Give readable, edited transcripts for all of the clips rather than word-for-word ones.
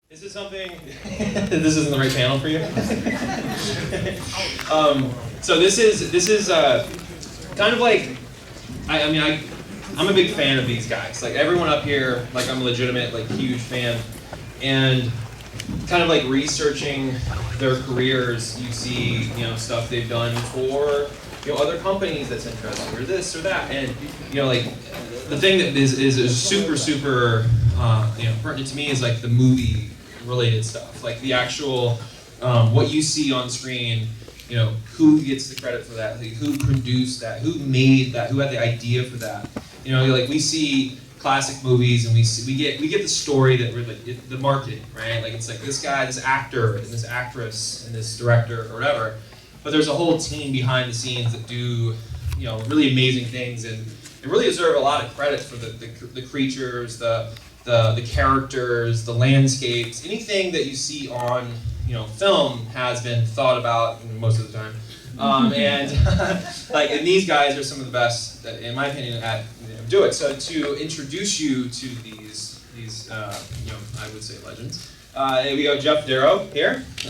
This is something, this isn't the right panel for you. So this is kind of like, I'm a big fan of these guys. Like everyone up here, like I'm a legitimate, like huge fan. And kind of like researching their careers, you see, stuff they've done for, other companies that's interesting, or this or that. And, like the thing that is super, pertinent to me is like the movie related stuff, like the actual, what you see on screen, who gets the credit for that, like who produced that, who made that, who had the idea for that. Like we see classic movies and we get the story that we're like, the marketing, right? Like it's like this guy, this actor, and this actress, and this director, or whatever. But there's a whole team behind the scenes that do, really amazing things, and they really deserve a lot of credit for the creatures, the characters, the landscapes, anything that you see on, film has been thought about most of the time. And these guys are some of the best, in my opinion, at do it. So to introduce you to these I would say legends, we got Geof Darrow here. We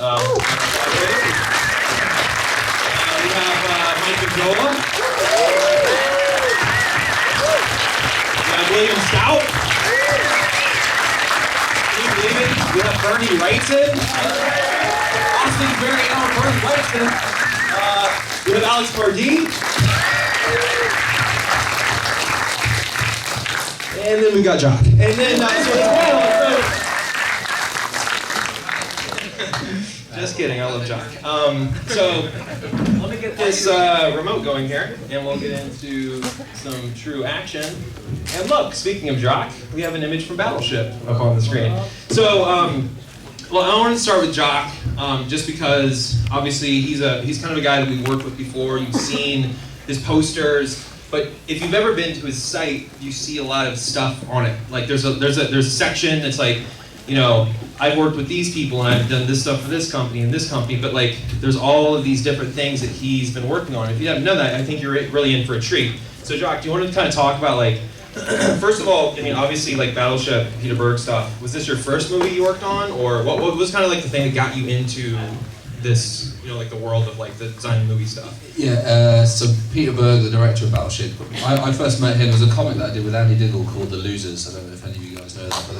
have Mignola. We have William Stout. We have Bernie Wrightson. Austin's very own Bernie Wrightson. We have Alex Pardee. And then we got Jock. And then, just kidding, I love Jock. So let me get this remote going here, and we'll get into some true action. And look, speaking of Jock, we have an image from Battleship up on the screen. So, well, I wanted to start with Jock, just because obviously he's kind of a guy that we've worked with before. You've seen his posters, but if you've ever been to his site, you see a lot of stuff on it. Like there's a section that's like, I've worked with these people and I've done this stuff for this company and this company, but like there's all of these different things that he's been working on. If you haven't known that, I think you're really in for a treat. So Jock, do you want to kind of talk about like, first of all, obviously like Battleship, Peter Berg stuff, was this your first movie you worked on, or what was kind of like the thing that got you into this, like the world of like the design movie stuff? Yeah, so Peter Berg, the director of Battleship, I first met him as a comic that I did with Andy Diggle called The Losers. I don't know if any of you guys know that, but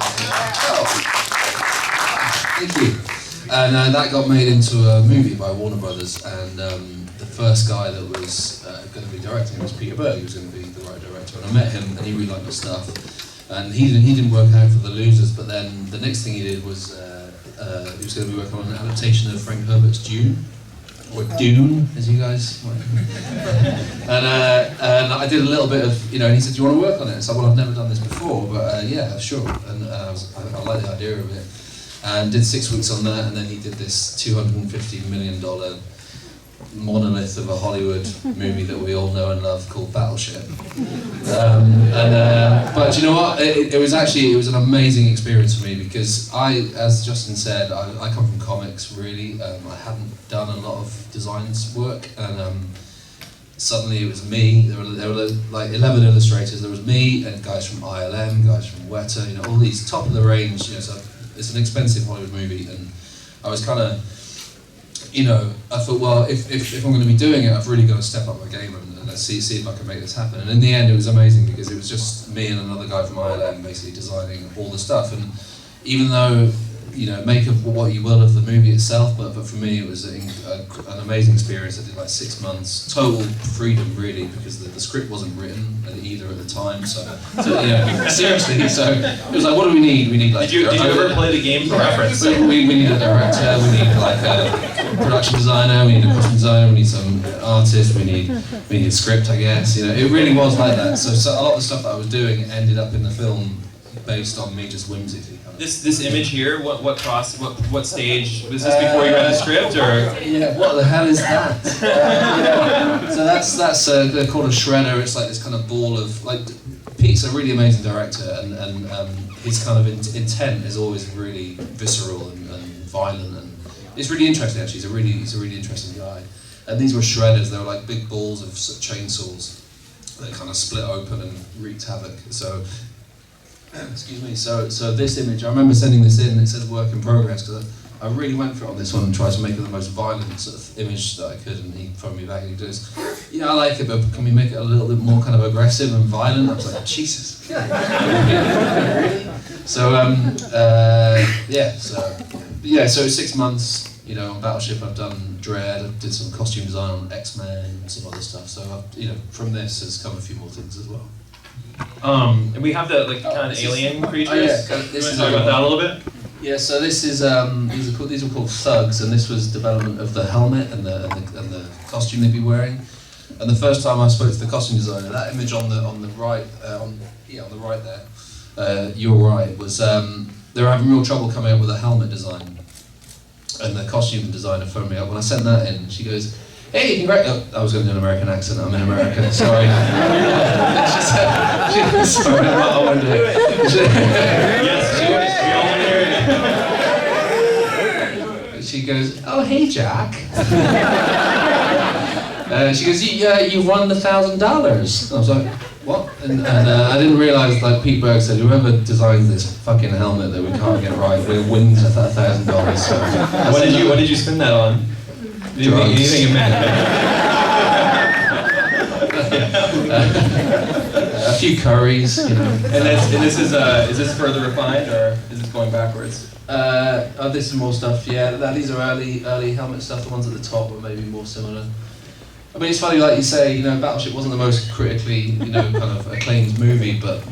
thank you. And that got made into a movie by Warner Brothers, and the first guy that was going to be directing was Peter Berg. He was going to be the right director, and I met him, and he really liked my stuff. And he didn't work out for The Losers, but then the next thing he did was he was going to be working on an adaptation of Frank Herbert's Dune, or Dune, as you guys might. And I did a little bit of, and he said, "Do you want to work on it?" I said, "Well, I've never done this before, but yeah, sure." And I like the idea of it. And did 6 weeks on that, and then he did this $250 million monolith of a Hollywood movie that we all know and love called Battleship. But you know what? It was an amazing experience for me because as Justin said, I come from comics really. I hadn't done a lot of designs work, and suddenly it was me. There were like 11 illustrators. There was me and guys from ILM, guys from Weta, all these top of the range. So it's an expensive Hollywood movie, and I was kind of, I thought, well, if I'm going to be doing it, I've really got to step up my game and let's see if I can make this happen. And in the end, it was amazing because it was just me and another guy from ILM basically designing all the stuff. And even though, make of what you will of the movie itself, but for me it was an amazing experience. I did like 6 months, total freedom really, because the script wasn't written either at the time. So seriously, so it was like, what do we need? We need like. Did you ever play the game for reference? We need a director. We need like a production designer. We need a costume designer. We need some artist. We need a script, I guess. It really was like that. So a lot of the stuff that I was doing ended up in the film based on me just whimsically. This image here, what stage? Was this before you read the script, or? Yeah, what the hell is that? So that's they're called a shredder. It's like this kind of ball of like. Pete's a really amazing director, and his kind of intent is always really visceral and violent, and it's really interesting actually. He's a really interesting guy. And these were shredders. They were like big balls of chainsaws that kind of split open and wreaked havoc. So Excuse me. So this image, I remember sending this in. It says work in progress because I really went for it on this one and tried to make it the most violent sort of image that I could. And he phoned me back and he goes, "Yeah, I like it, but can we make it a little bit more kind of aggressive and violent?" I was like, "Jesus." So so 6 months. You know, on Battleship, I've done Dread. I did some costume design on X-Men and some other stuff. So from this has come a few more things as well. And we have the kind of alien creatures. This is talk about that a little bit. Yeah, so this is these are called thugs, and this was development of the helmet and the costume they'd be wearing. And the first time I spoke to the costume designer, that image on the right, on the right there, you're right, was they were having real trouble coming up with a helmet design. And the costume designer phoned me up when I sent that in. She goes, "Hey, I was going to do an American accent. I'm in America. Sorry." Sorry, I won't do it. Yes, she goes, "Oh, hey, Jack." She goes, "You won $1,000." I was like, "What?" And I didn't realise, like Pete Berg said, whoever designs this fucking helmet that we can't get right wins $1,000. So what did you spend that on? Drugs. Anything you meant? A few curries, you know. And this is this further refined or is this going backwards? This is more stuff. Yeah, these are early helmet stuff. The ones at the top were maybe more similar. I mean, it's funny, like you say, Battleship wasn't the most critically, kind of acclaimed movie, but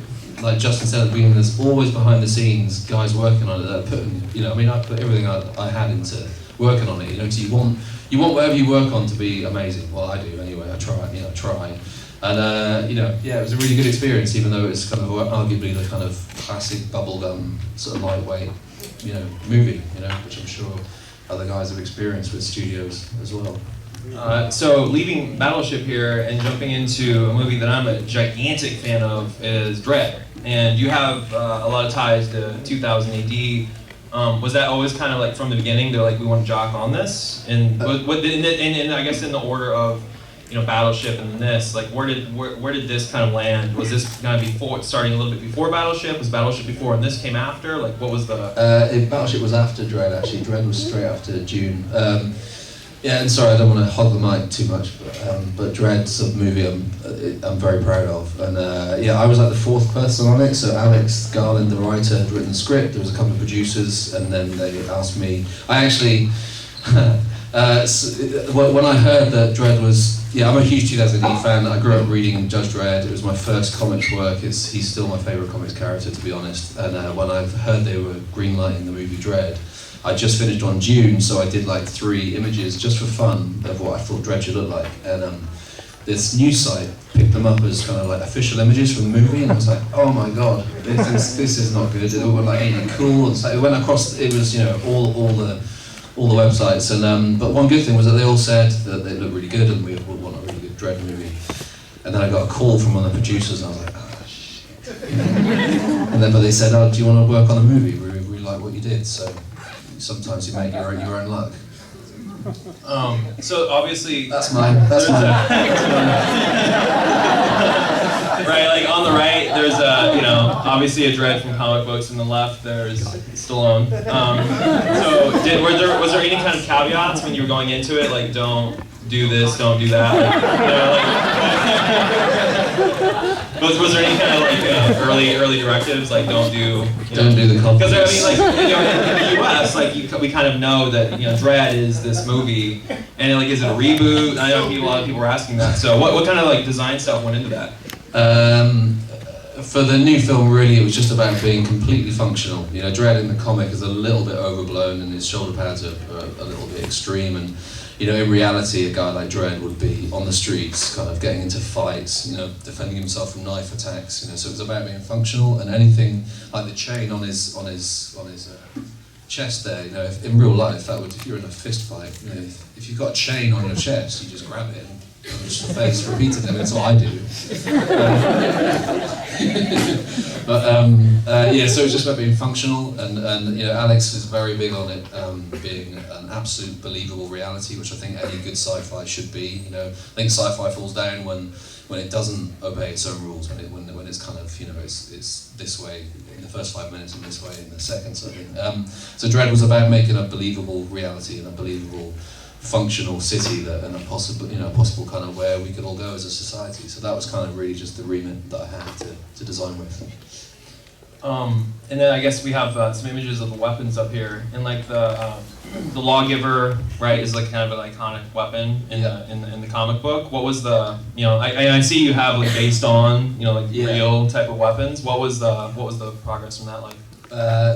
like Justin said at the beginning, there's always behind the scenes guys working on it that are putting, I put everything I had into working on it, so you want whatever you work on to be amazing. Well, I do anyway, I try. And, it was a really good experience, even though it's kind of arguably the kind of classic bubblegum sort of lightweight, movie, which I'm sure other guys have experienced with studios as well. So leaving Battleship here and jumping into a movie that I'm a gigantic fan of is Dread, and you have a lot of ties to 2000 AD. Was that always kind of like from the beginning? They're like, we want Jock on this, and and I guess in the order of Battleship and this, like where did this kind of land? Was this kind of starting a little bit before Battleship? Was Battleship before and this came after? Like what was the? Battleship was after Dread actually. Dread was straight after June. Yeah, and sorry, I don't want to hog the mic too much, but Dread's a movie I'm very proud of, and I was like the fourth person on it. So Alex Garland, the writer, had written the script. There was a couple of producers, and then they asked me. I actually, when I heard that Dread was, I'm a huge 2000 AD fan. I grew up reading Judge Dredd. It was my first comics work. He's still my favourite comics character, to be honest. And when I heard they were greenlighting the movie Dread, I just finished on Dune, so I did like 3 images just for fun of what I thought Dredd should look like. And this news site picked them up as kind of like official images from the movie, and I was like, oh my god, this is not good. It went like ain't it cool, and so it went across. It was all the websites, and but one good thing was that they all said that they looked really good and we want a really good Dredd movie. And then I got a call from one of the producers, and I was like, oh shit. But they said, oh, do you want to work on a movie? We really like what you did. So sometimes you make your own luck. So obviously that's mine. Right, like on the right, there's obviously a Dredd from comic books. On the left, there's Stallone. So was there any kind of caveats when you were going into it, like don't do this, don't do that? Was there any kind of early directives, like don't do the content? Because I mean, in the U.S., we kind of know that Dredd is this movie, and is it a reboot? I know a lot of people were asking that. So what kind of design stuff went into that? For the new film, really, it was just about being completely functional. Dredd in the comic is a little bit overblown, and his shoulder pads are a little bit extreme, and in reality, a guy like Dredd would be on the streets, kind of getting into fights, defending himself from knife attacks. So it was about being functional, and anything like the chain on his chest there. If, in real life, if you're in a fist fight, if you've got a chain on your chest, you just grab it and punch the face repeatedly. That's what I do. But yeah, so it's just about being functional, and you know, Alex is very big on it being an absolute believable reality, which I think any good sci-fi should be. You know, I think sci-fi falls down when it doesn't obey its own rules, when it's kind of, you know, it's this way in the first 5 minutes and this way in the second sort of thing. So Dread was about making a believable reality and a believable functional city that, and a possible kind of where we could all go as a society. So that was kind of really just the remit that I had to design with. And then I guess we have some images of the weapons up here, and like the lawgiver, right, is like kind of an iconic weapon in the comic book. What was the, you know, I see you have like based on, you know, like real type of weapons. What was the progress from that like?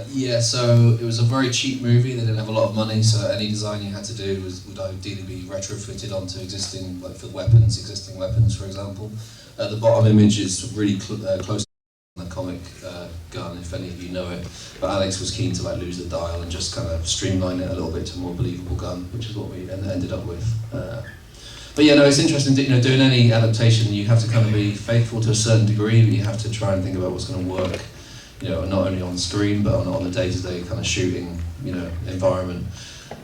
Yeah, so it was a very cheap movie. They didn't have a lot of money, so any design you had to do would ideally be retrofitted onto existing, like for existing weapons, for example. The bottom image is really close to the comic gun, if any of you know it. But Alex was keen to like lose the dial and just kind of streamline it a little bit to a more believable gun, which is what we ended up with. But yeah, no, it's interesting. You know, doing any adaptation, you have to kind of be faithful to a certain degree, but you have to try and think about what's going to work. You know, not only on screen, but on the day-to-day kind of shooting, you know, environment.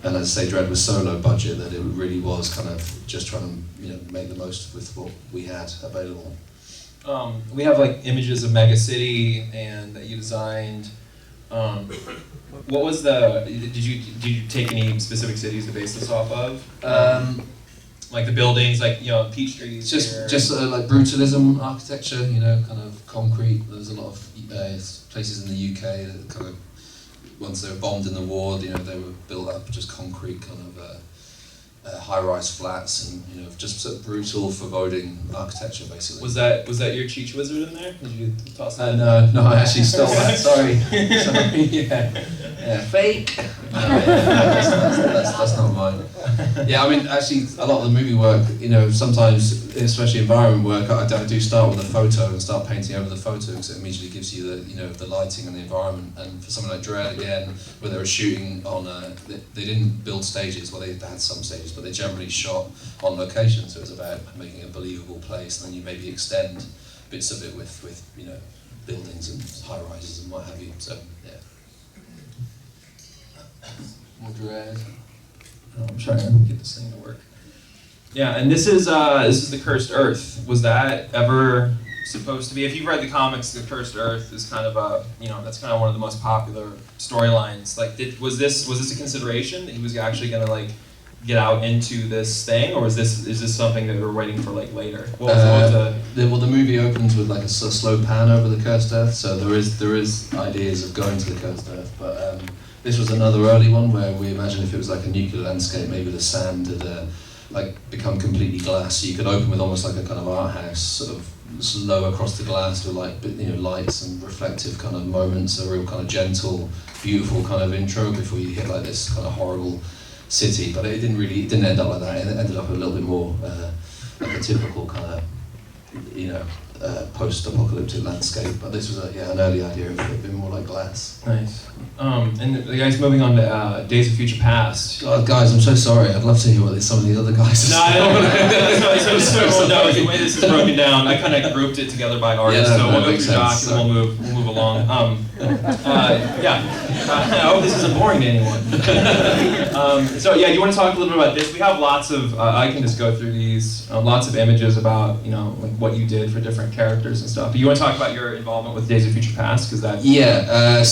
And as I say, Dread was so low budget that it really was kind of just trying to, you know, make the most with what we had available. We have like images of Mega City and that you designed. What was did you take any specific cities to base this off of? Like the buildings, like, you know, peach trees. Just like brutalism architecture, you know, kind of concrete. There's a lot of places in the UK that kind of, once they were bombed in the war, you know, they were built up just concrete kind of high-rise flats, and you know, just sort of brutal, foreboding architecture, basically. Was that your Cheech wizard in there? Did you toss that? No, I actually stole that. Sorry, yeah, fake. No, that's not mine. Yeah, I mean, actually, a lot of the movie work, you know, sometimes, especially environment work, I do start with a photo and start painting over the photo because it immediately gives you the, you know, the lighting and the environment. And for something like Dread, again, where they were shooting on, they didn't build stages. Well, they had some stages, but they generally shot on location. So it was about making a believable place, and then you maybe extend bits of it with you know, buildings and high rises and what have you. So yeah. More Dread. I'm trying to get this thing to work. Yeah, and this is the Cursed Earth. Was that ever supposed to be? If you've read the comics, the Cursed Earth is kind of a, you know, that's kind of one of the most popular storylines. Like, was this a consideration that he was actually going to like get out into this thing, or is this something that we were waiting for like later? Well, the movie opens with like a slow pan over the Cursed Earth, so there is ideas of going to the Cursed Earth, but this was another early one where we imagined if it was like a nuclear landscape, maybe the sand had like become completely glass, so you could open with almost like a kind of art house, sort of low across the glass with like, you know, lights and reflective kind of moments, a real kind of gentle, beautiful kind of intro before you hit like this kind of horrible city. But it didn't end up like that. It ended up a little bit more like a typical kind of, you know, post-apocalyptic landscape. But this was an early idea of it being more like glass. Nice. And the guys moving on to Days of Future Past. God, guys, I'm so sorry. I'd love to hear what some of these other guys. No, the way this is broken down, I kind of grouped it together by artist. So we'll go through Jock and we'll move along. I hope this isn't boring to anyone. So yeah, you want to talk a little bit about this? We have lots of. I can just go through these. Lots of images about, you know, like what you did for different characters and stuff. But you want to talk about your involvement with Days of Future Past, because that. Yeah.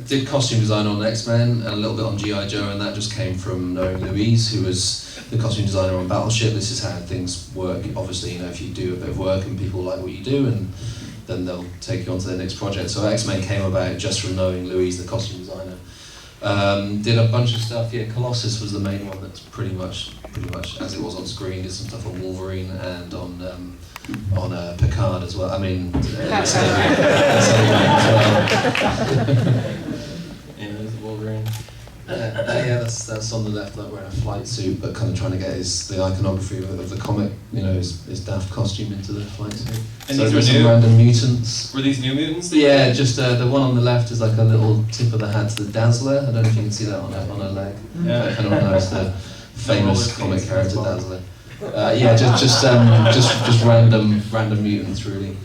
Did costume design on X-Men and a little bit on G.I. Joe, and that just came from knowing Louise, who was the costume designer on Battleship. This is how things work. Obviously, you know, if you do a bit of work and people like what you do, and then they'll take you on to their next project. So X-Men came about just from knowing Louise, the costume designer. Did a bunch of stuff. Yeah, Colossus was the main one. That's pretty much as it was on screen. Did some stuff on Wolverine and on Picard as well. I mean, as well. Yeah, there's the Wolverine. Yeah, that's on the left, like wearing a flight suit, but kind of trying to get the iconography of the comic, you know, his daft costume into the flight suit. And so these were new? Random mutants. Were these new mutants? Yeah, just the one on the left is like a little tip of the hat to the Dazzler. I don't know if you can see that on her leg. Yeah, kind of knows the famous comic character Dazzler. Yeah, just random mutants really.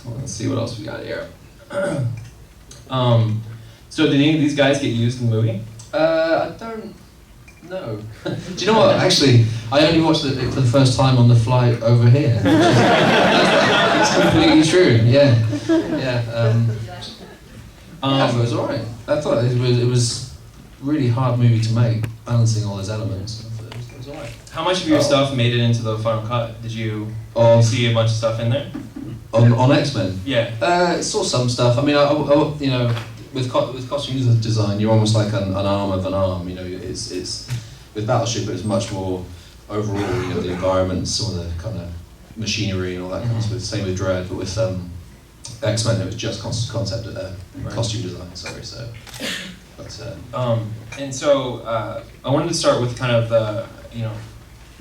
Let's see what else we got here. So did any of these guys get used in the movie? I don't know. Do you know what? Actually, I only watched it for the first time on the flight over here. It's completely true. Yeah. Yeah, it was alright. I thought it was a really hard movie to make, balancing all those elements. It was alright. How much of your stuff made it into the final cut? Did you see a bunch of stuff in there? On X-Men? Yeah. Saw some stuff. I mean, I you know, with costume design, you're almost like an arm of an arm. You know, it's with Battleship, it was much more overall. You know, the environment, some of the kind of machinery and all that kind of stuff. Same with Dread, but with X-Men, it was just concept costume design. Sorry, so. But, and so I wanted to start with kind of the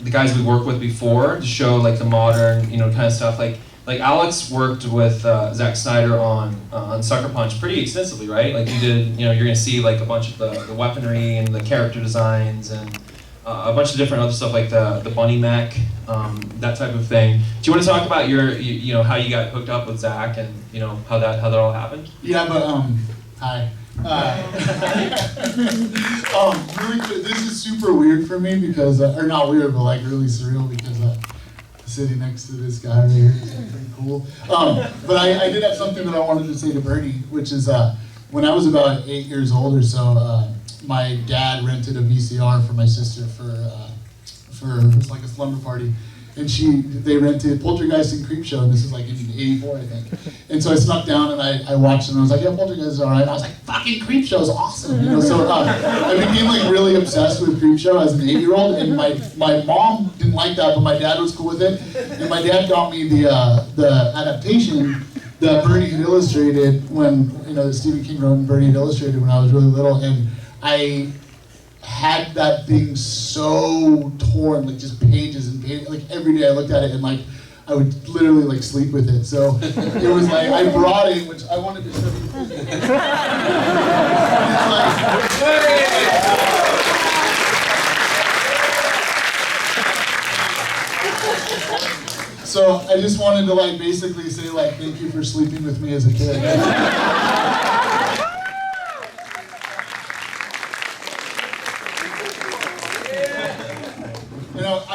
guys we worked with before to show like the modern kind of stuff. Like Alex worked with Zack Snyder on Sucker Punch pretty extensively, right? Like you did, you're gonna see like a bunch of the weaponry and the character designs and a bunch of different other stuff like the bunny mech, that type of thing. Do you want to talk about your how you got hooked up with Zack and how that all happened? Yeah, but hi. Really quick, this is super weird for me because, or not weird, but like really surreal because sitting next to this guy right here is pretty cool. But I did have something that I wanted to say to Bernie, which is when I was about 8 years old or so, my dad rented a VCR for my sister for it was like a slumber party. And they rented Poltergeist and Creepshow, and this is like in '84, I think. And so I snuck down and I watched it, and I was like, yeah, Poltergeist is alright. I was like, fucking Creepshow is awesome, So I became like really obsessed with Creepshow as an 8-year-old, and my mom didn't like that, but my dad was cool with it. And my dad got me the adaptation that Bernie had illustrated when, Stephen King wrote and Bernie had illustrated when I was really little, and I had that thing so torn, like just pages and pages. Like every day I looked at it and like I would literally like sleep with it. So it was like I brought it, which I wanted to show you. So I just wanted to like basically say like thank you for sleeping with me as a kid.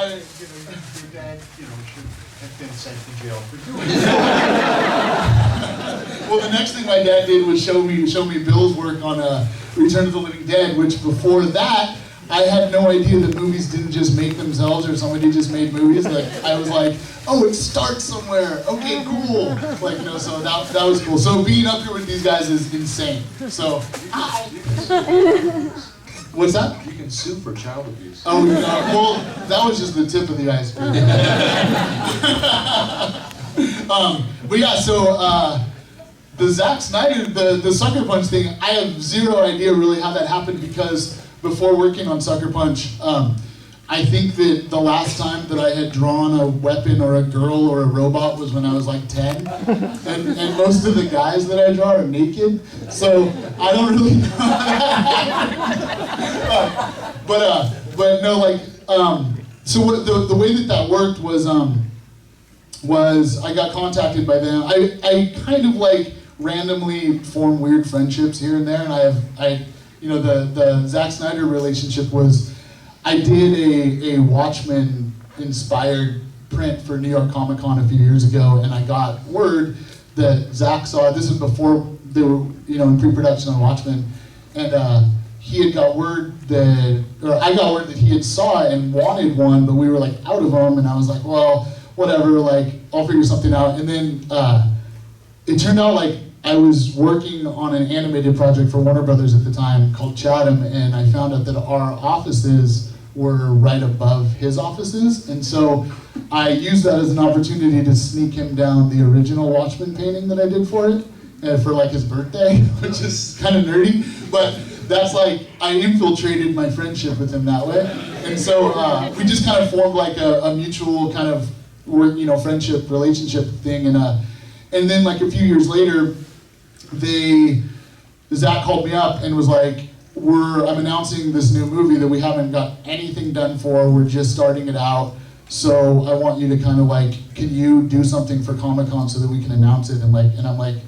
Your dad, should have been sent to jail for doing it. Well, the next thing my dad did was show me Bill's work on Return of the Living Dead, which before that, I had no idea that movies didn't just make themselves or somebody just made movies. Like, I was like, oh, it starts somewhere. Okay, cool. Like, so that was cool. So being up here with these guys is insane. So, what's that? You can sue for child abuse. Oh, no. Well, that was just the tip of the iceberg. But yeah, so the Zack Snyder, the Sucker Punch thing, I have zero idea really how that happened because before working on Sucker Punch, I think that the last time that I had drawn a weapon or a girl or a robot was when I was like 10. And most of the guys that I draw are naked, so I don't really know how that happened. But no, like, so what, the way that worked was I got contacted by them. I kind of like randomly form weird friendships here and there, and the Zack Snyder relationship was, I did a Watchmen-inspired print for New York Comic Con a few years ago, and I got word that Zack saw, this was before they were, in pre-production on Watchmen, and he had got word that, or I got word that he had saw it and wanted one, but we were like out of them, and I was like, well, whatever, like, I'll figure something out. And then it turned out like I was working on an animated project for Warner Brothers at the time called Chatham, and I found out that our offices were right above his offices, and so I used that as an opportunity to sneak him down the original Watchmen painting that I did for it, for like his birthday, which is kind of nerdy, but that's like, I infiltrated my friendship with him that way, and so we just kind of formed like a mutual kind of, friendship, relationship thing, and then like a few years later, Zach called me up and was like, I'm announcing this new movie that we haven't got anything done for, we're just starting it out, so I want you to kind of like, can you do something for Comic-Con so that we can announce it? And I'm like,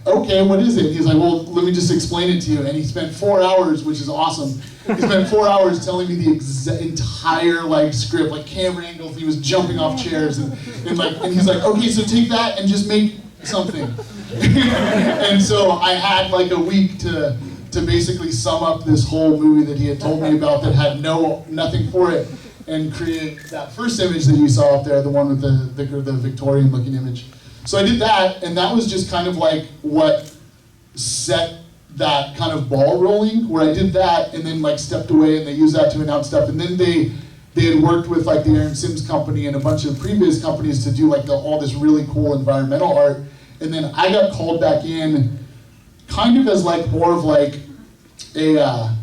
okay, what is it? He's like, well, let me just explain it to you. And he spent 4 hours, which is awesome. He spent 4 hours telling me the entire like script, like camera angles. He was jumping off chairs and he's like, okay, so take that and just make something. And so I had like a week to basically sum up this whole movie that he had told me about that had nothing for it, and create that first image that you saw up there, the one with the Victorian looking image. So I did that, and that was just kind of like what set that kind of ball rolling, where I did that and then like stepped away, and they used that to announce stuff. And then they had worked with like the Aaron Sims company and a bunch of previous companies to do like all this really cool environmental art. And then I got called back in kind of as like more of like a,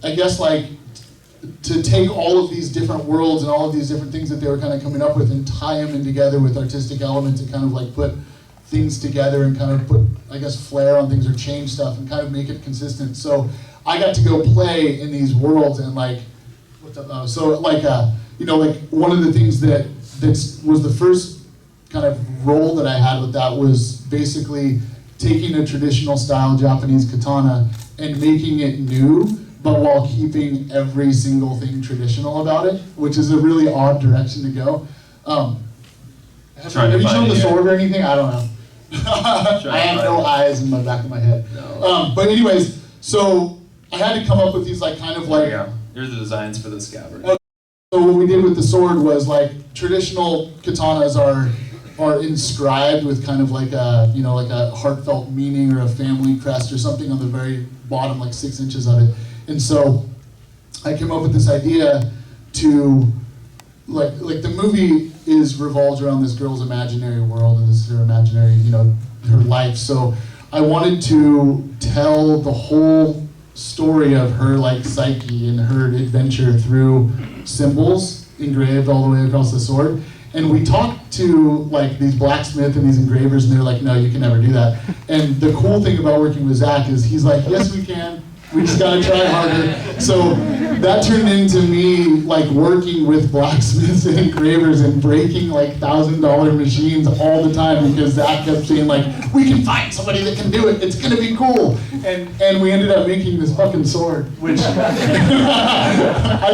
I guess like to take all of these different worlds and all of these different things that they were kind of coming up with and tie them in together with artistic elements and kind of like put things together and kind of put, I guess, flair on things or change stuff and kind of make it consistent. So I got to go play in these worlds and like, so like, you know, like one of the things that was the first kind of role that I had with that was basically taking a traditional style Japanese katana and making it new, but while keeping every single thing traditional about it, which is a really odd direction to go. Have you shown the sword or anything? I don't know. I have no eyes in the back of my head. No. But anyways, so I had to come up with these like kind of like... There you go. Here's the designs for the scabbard. So what we did with the sword was like traditional katanas are inscribed with kind of like a, you know, like a heartfelt meaning or a family crest or something on the very bottom, like 6 inches of it. And so I came up with this idea to, like the movie revolves around this girl's imaginary world, and this is her imaginary, you know, her life. So I wanted to tell the whole story of her like psyche and her adventure through symbols engraved all the way across the sword. And we talked to like these blacksmiths and these engravers, and they're like, no, you can never do that. And the cool thing about working with Zach is he's like, yes, we can. We just gotta try harder. So that turned into me like working with blacksmiths and engravers and breaking like $1,000 machines all the time, because Zach kept saying like, we can find somebody that can do it. It's gonna be cool. And we ended up making this fucking sword, which I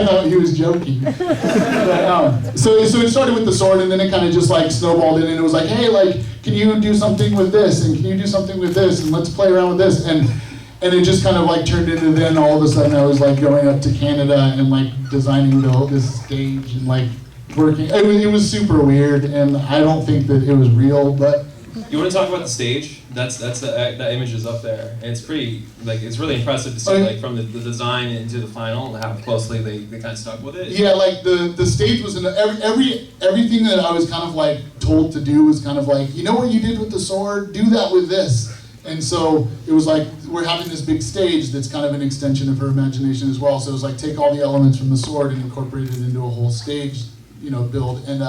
thought he was joking. But, so it started with the sword, and then it kind of just like snowballed in, and it was like, hey, like, can you do something with this? And can you do something with this? And let's play around with this. And it just kind of like turned into, then all of a sudden I was like going up to Canada and like designing this stage and like working. It was super weird, and I don't think that it was real, but. You want to talk about the stage? That image is up there, and it's pretty, like, it's really impressive to see like from the design into the final and how closely they kind of stuck with it. Yeah, like the stage was in everything that I was kind of like told to do was kind of like, you know what you did with the sword? Do that with this. And so it was like, we're having this big stage that's kind of an extension of her imagination as well. So it was like, take all the elements from the sword and incorporate it into a whole stage, you know, build. And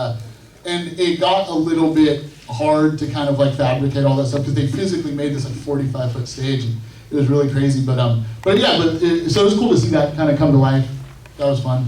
it got a little bit hard to kind of like fabricate all that stuff, because they physically made this like 45-foot stage, and it was really crazy. But yeah, so it was cool to see that kind of come to life. That was fun.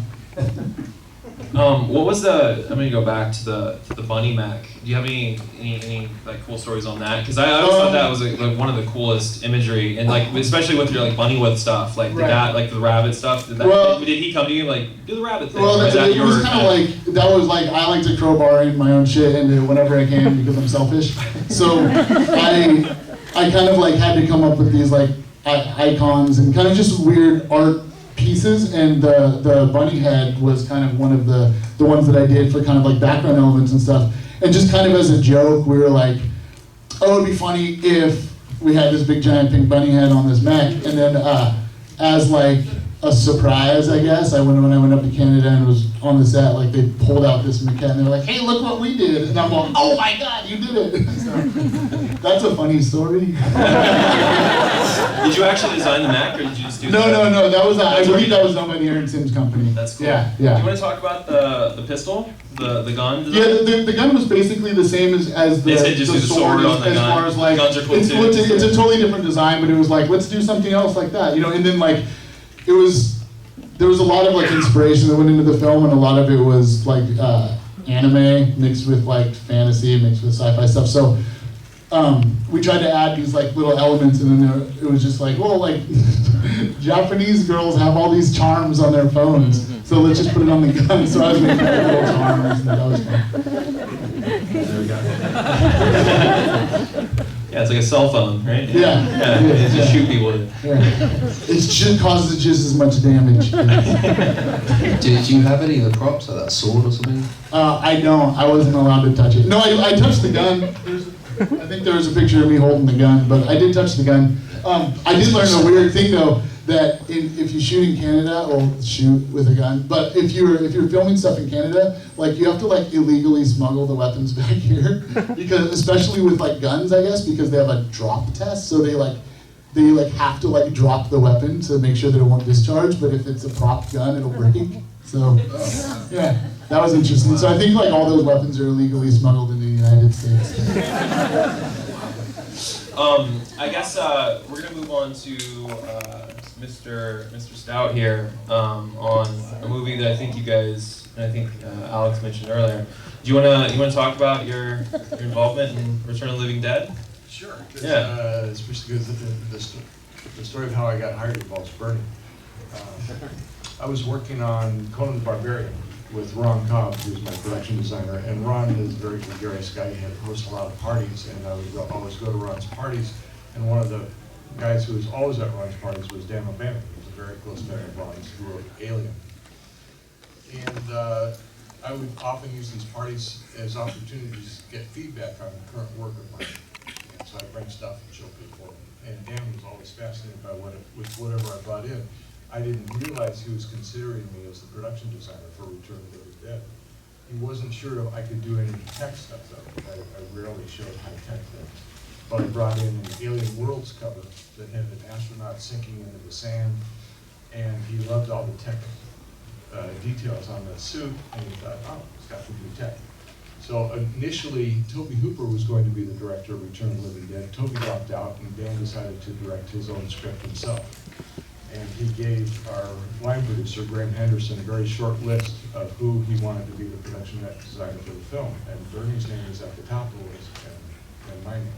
What was I'm gonna go back to the bunny mech. Do you have any like cool stories on that? Because I always thought that was like one of the coolest imagery, and like especially with your like bunny with stuff, like the guy, like the rabbit stuff. Did he come to you like, do the rabbit thing? Well, it was kind of like, that was like, I like to crowbar in my own shit into whenever I can because I'm selfish. So I kind of like had to come up with these like icons and kind of just weird art pieces, and the bunny head was kind of one of the ones that I did for kind of like background elements and stuff. And just kind of as a joke, we were like, oh, it'd be funny if we had this big giant pink bunny head on this mech. And then as like a surprise, I guess, when I went up to Canada and was on the set, like they pulled out this maquette and they're like, hey, look what we did. And I'm like, oh my God, you did it. So, that's a funny story. Did you actually design the mech, or did you just do No, that was, I believe that was done by the Aaron Sims company. That's cool. Yeah. Do you want to talk about the pistol, the gun design? Yeah, the gun was basically the same as the sword on the as gun. far as like, Guns are cool it's too. a totally different design, but it was like, let's do something else like that, you know. And then like, there was a lot of like inspiration that went into the film, and a lot of it was like anime mixed with like fantasy, mixed with sci-fi stuff. So we tried to add these like little elements, and then it was just like, well, like Japanese girls have all these charms on their phones, so let's just put it on the gun. So I was making little charms, and that was fun. There we go. Yeah, it's like a cell phone, right? Yeah. It's just shoot people with it. Yeah. It just causes just as much damage. Did you have any of the props, like that sword or something? I don't. I wasn't allowed to touch it. No, I touched the gun. I think there was a picture of me holding the gun, but I did touch the gun. I did learn a weird thing though, that if you shoot in Canada, or shoot with a gun, but if you're filming stuff in Canada, like you have to like illegally smuggle the weapons back here, because especially with like guns, I guess, because they have a drop test, so they have to like drop the weapon to make sure that it won't discharge. But if it's a prop gun, it'll break. So yeah, that was interesting. So I think like all those weapons are illegally smuggled into the United States. I guess we're gonna move on to Mr. Stout here on a movie that I think you guys, and I think Alex mentioned earlier. Do you wanna talk about your involvement in Return of the Living Dead? Sure. Yeah. Especially because the story of how I got hired involves Bernie. I was working on Conan the Barbarian with Ron Cobb, who's my production designer, and Ron is a very gregarious guy. He had hosts a lot of parties, and I would always go to Ron's parties. And one of the guys who was always at Ron's parties was Dan O'Bannon, who was a very close friend of Ron's, who wrote Alien. And I would often use these parties as opportunities to get feedback on the current work of mine. And so I'd bring stuff and show people. And Dan was always fascinated by with whatever I brought in. I didn't realize he was considering me as the production designer for Return of the Living Dead. He wasn't sure if I could do any tech stuff though. I rarely showed high-tech things. But I brought in an Alien Worlds cover that had an astronaut sinking into the sand, and he loved all the tech details on the suit, and he thought, oh, it's got to be tech. So initially, Tobe Hooper was going to be the director of Return of the Living Dead. Tobe dropped out, and Dan decided to direct his own script himself. And he gave our line producer, Graham Henderson, a very short list of who he wanted to be the production designer for the film. And Bernie's name is at the top of the list, and my name.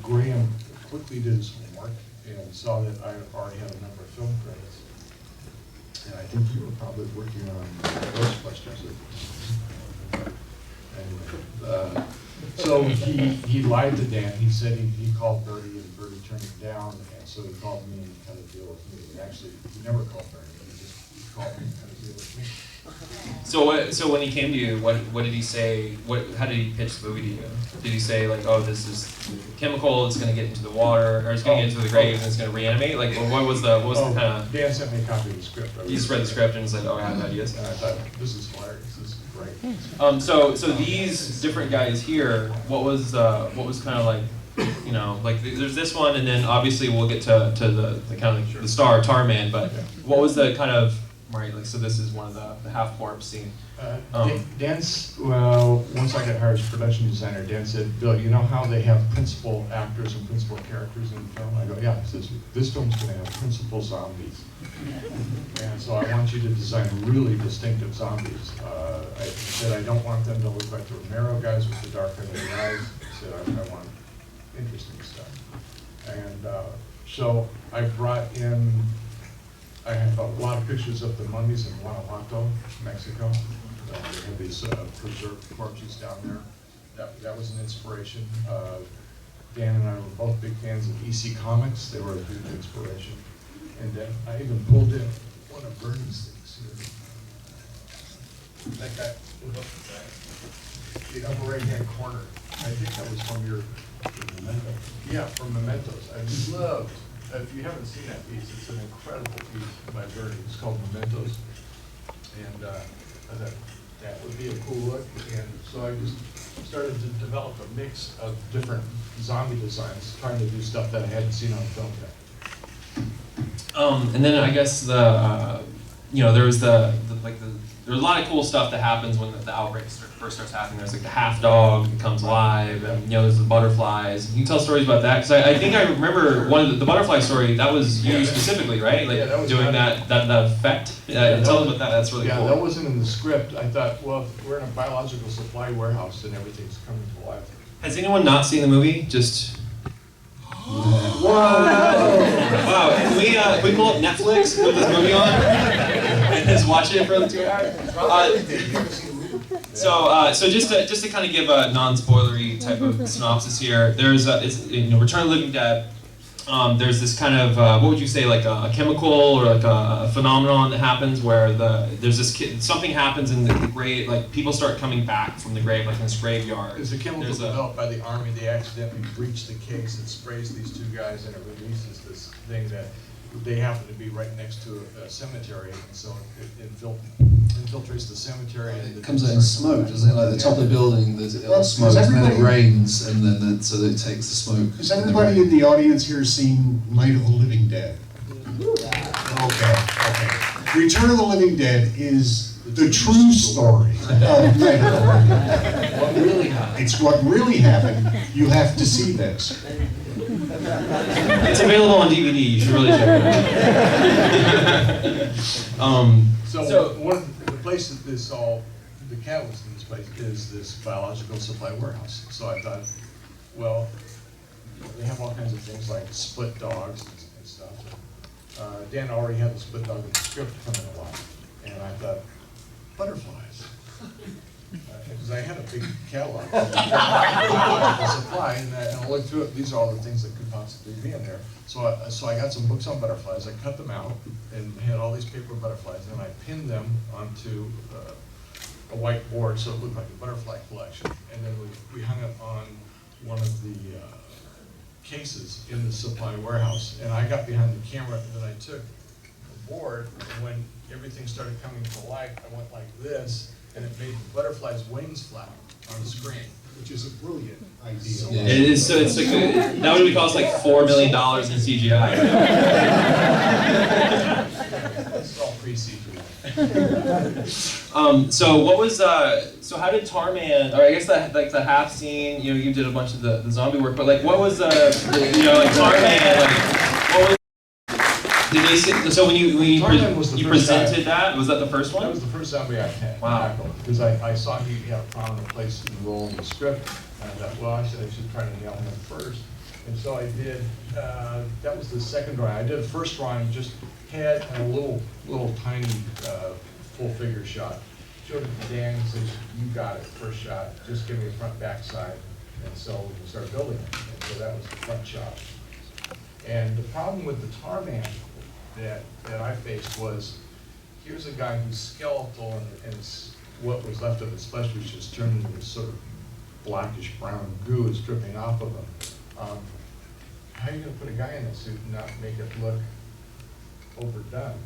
Graham quickly did his homework and saw that I already had a number of film credits. And I think you were probably working on Ghostbusters. Anyway, so he lied to Dan. He said he called Bertie, and Bertie turned him down. So he called me and cut a deal with me. And actually, he never called Bernie. He called me and cut a deal with me. So when he came to you, what did he say? How did he pitch the movie to you? Did he say like, oh, this is chemical, it's going to get into the water, or it's going to get into the grave, and it's going to reanimate? Like, what was the kind of? Dan sent me a copy of the script. You just read the script and said, oh, I have ideas. And I thought, this is hilarious. This is great. So these different guys here, what was kind of like, you know, like there's this one, and then obviously we'll get to the kind of the star Tarman, but what was the kind of, right, like, so this is one of the half corpse scene. Dan's, well, once I got hired as production designer, Dan said, Bill, you know how they have principal actors and principal characters in the film? I go, yeah. He says, this film's going to have principal zombies. And so I want you to design really distinctive zombies. I said, I don't want them to look like the Romero guys with the dark under their eyes. I said, I want interesting stuff. And so I brought in, I have a lot of pictures of the mummies in Guanajuato, Mexico. They have these preserved corpses down there. That was an inspiration. Dan and I were both big fans of EC Comics. They were a big inspiration. And then I even pulled in one of Bernie's things here. That guy, the upper right-hand corner. I think that was from your Memento. Yeah, from Mementos. I loved. If you haven't seen that piece, it's an incredible piece by Bernie. It's called Mementos. And I thought that would be a cool look. And so I just started to develop a mix of different zombie designs, trying to do stuff that I hadn't seen on film yet. And then I guess the, you know, there was the there's a lot of cool stuff that happens when the outbreak first starts happening. There's like the half dog becomes alive, and there's the butterflies. Can you tell stories about that? Because I think I remember one of the butterfly story, that was you specifically, right? Like that was doing that effect. Tell them about that. That's really cool. Yeah, that wasn't in the script. I thought, well, if we're in a biological supply warehouse and everything's coming to life. Has anyone not seen the movie? Just. Whoa! Wow, can we pull up Netflix, put this movie on, and just watch it for the 2 hours? So just to kind of give a non-spoilery type of synopsis here, there's Return of the Living Dead. There's this kind of what would you say, like a chemical or like a phenomenon that happens where there's this something happens in the grave, like people start coming back from the grave, like in this graveyard. It's a chemical developed by the Army. They accidentally breach the case and sprays these 2 guys, and it releases this thing that they happen to be right next to a cemetery, and so it infiltrates the cemetery. And it comes out in smoke, doesn't it? Like the top of the building, there's smoke, and then it rains, and then so it takes the smoke. Has everybody in the audience here seen Night of the Living Dead? Okay. Return of the Living Dead is the true story of Night of the Living Dead. What really happened? It's what really happened. You have to see this. It's available on DVD. You should really check it out. So one of the place that the catalyst in this place is this biological supply warehouse. So I thought, well, they have all kinds of things like split dogs and stuff. Dan already had the split dog in the script coming along, and I thought, butterflies. Because I had a big catalog of biological supply, and I looked through it. These are all the things that could possibly be in there. So I got some books on butterflies. I cut them out and had all these paper butterflies, and I pinned them onto a white board so it looked like a butterfly collection. And then we hung it on one of the cases in the supply warehouse. And I got behind the camera, and then I took the board, and when everything started coming to life, I went like this, and it made the butterfly's wings flap on the screen. Which is a brilliant idea. Yeah. It is, so it's like, that would cost like $4 million in CGI. It's all pre-CGI. So what was, so how did Tarman, or I guess the half scene, you did a bunch of the zombie work, but like what was like Tarman, like, what was, did they say, so when you presented that, was that the first one? That was the first zombie I had. Wow. Because I saw he had a prominent place in the role in the script, and I thought, well, I should try to nail him first. And so I did, that was the second drawing. I did a first drawing, just head and a little tiny full figure shot. Showed it to Dan, and says, you got it, first shot, just give me a front back side. And so we can start building it. And so that was the front shot. And the problem with the Tarman that I faced was, here's a guy who's skeletal and what was left of his flesh was just turned into this sort of blackish brown goo is dripping off of him. How are you going to put a guy in a suit and not make it look overdone?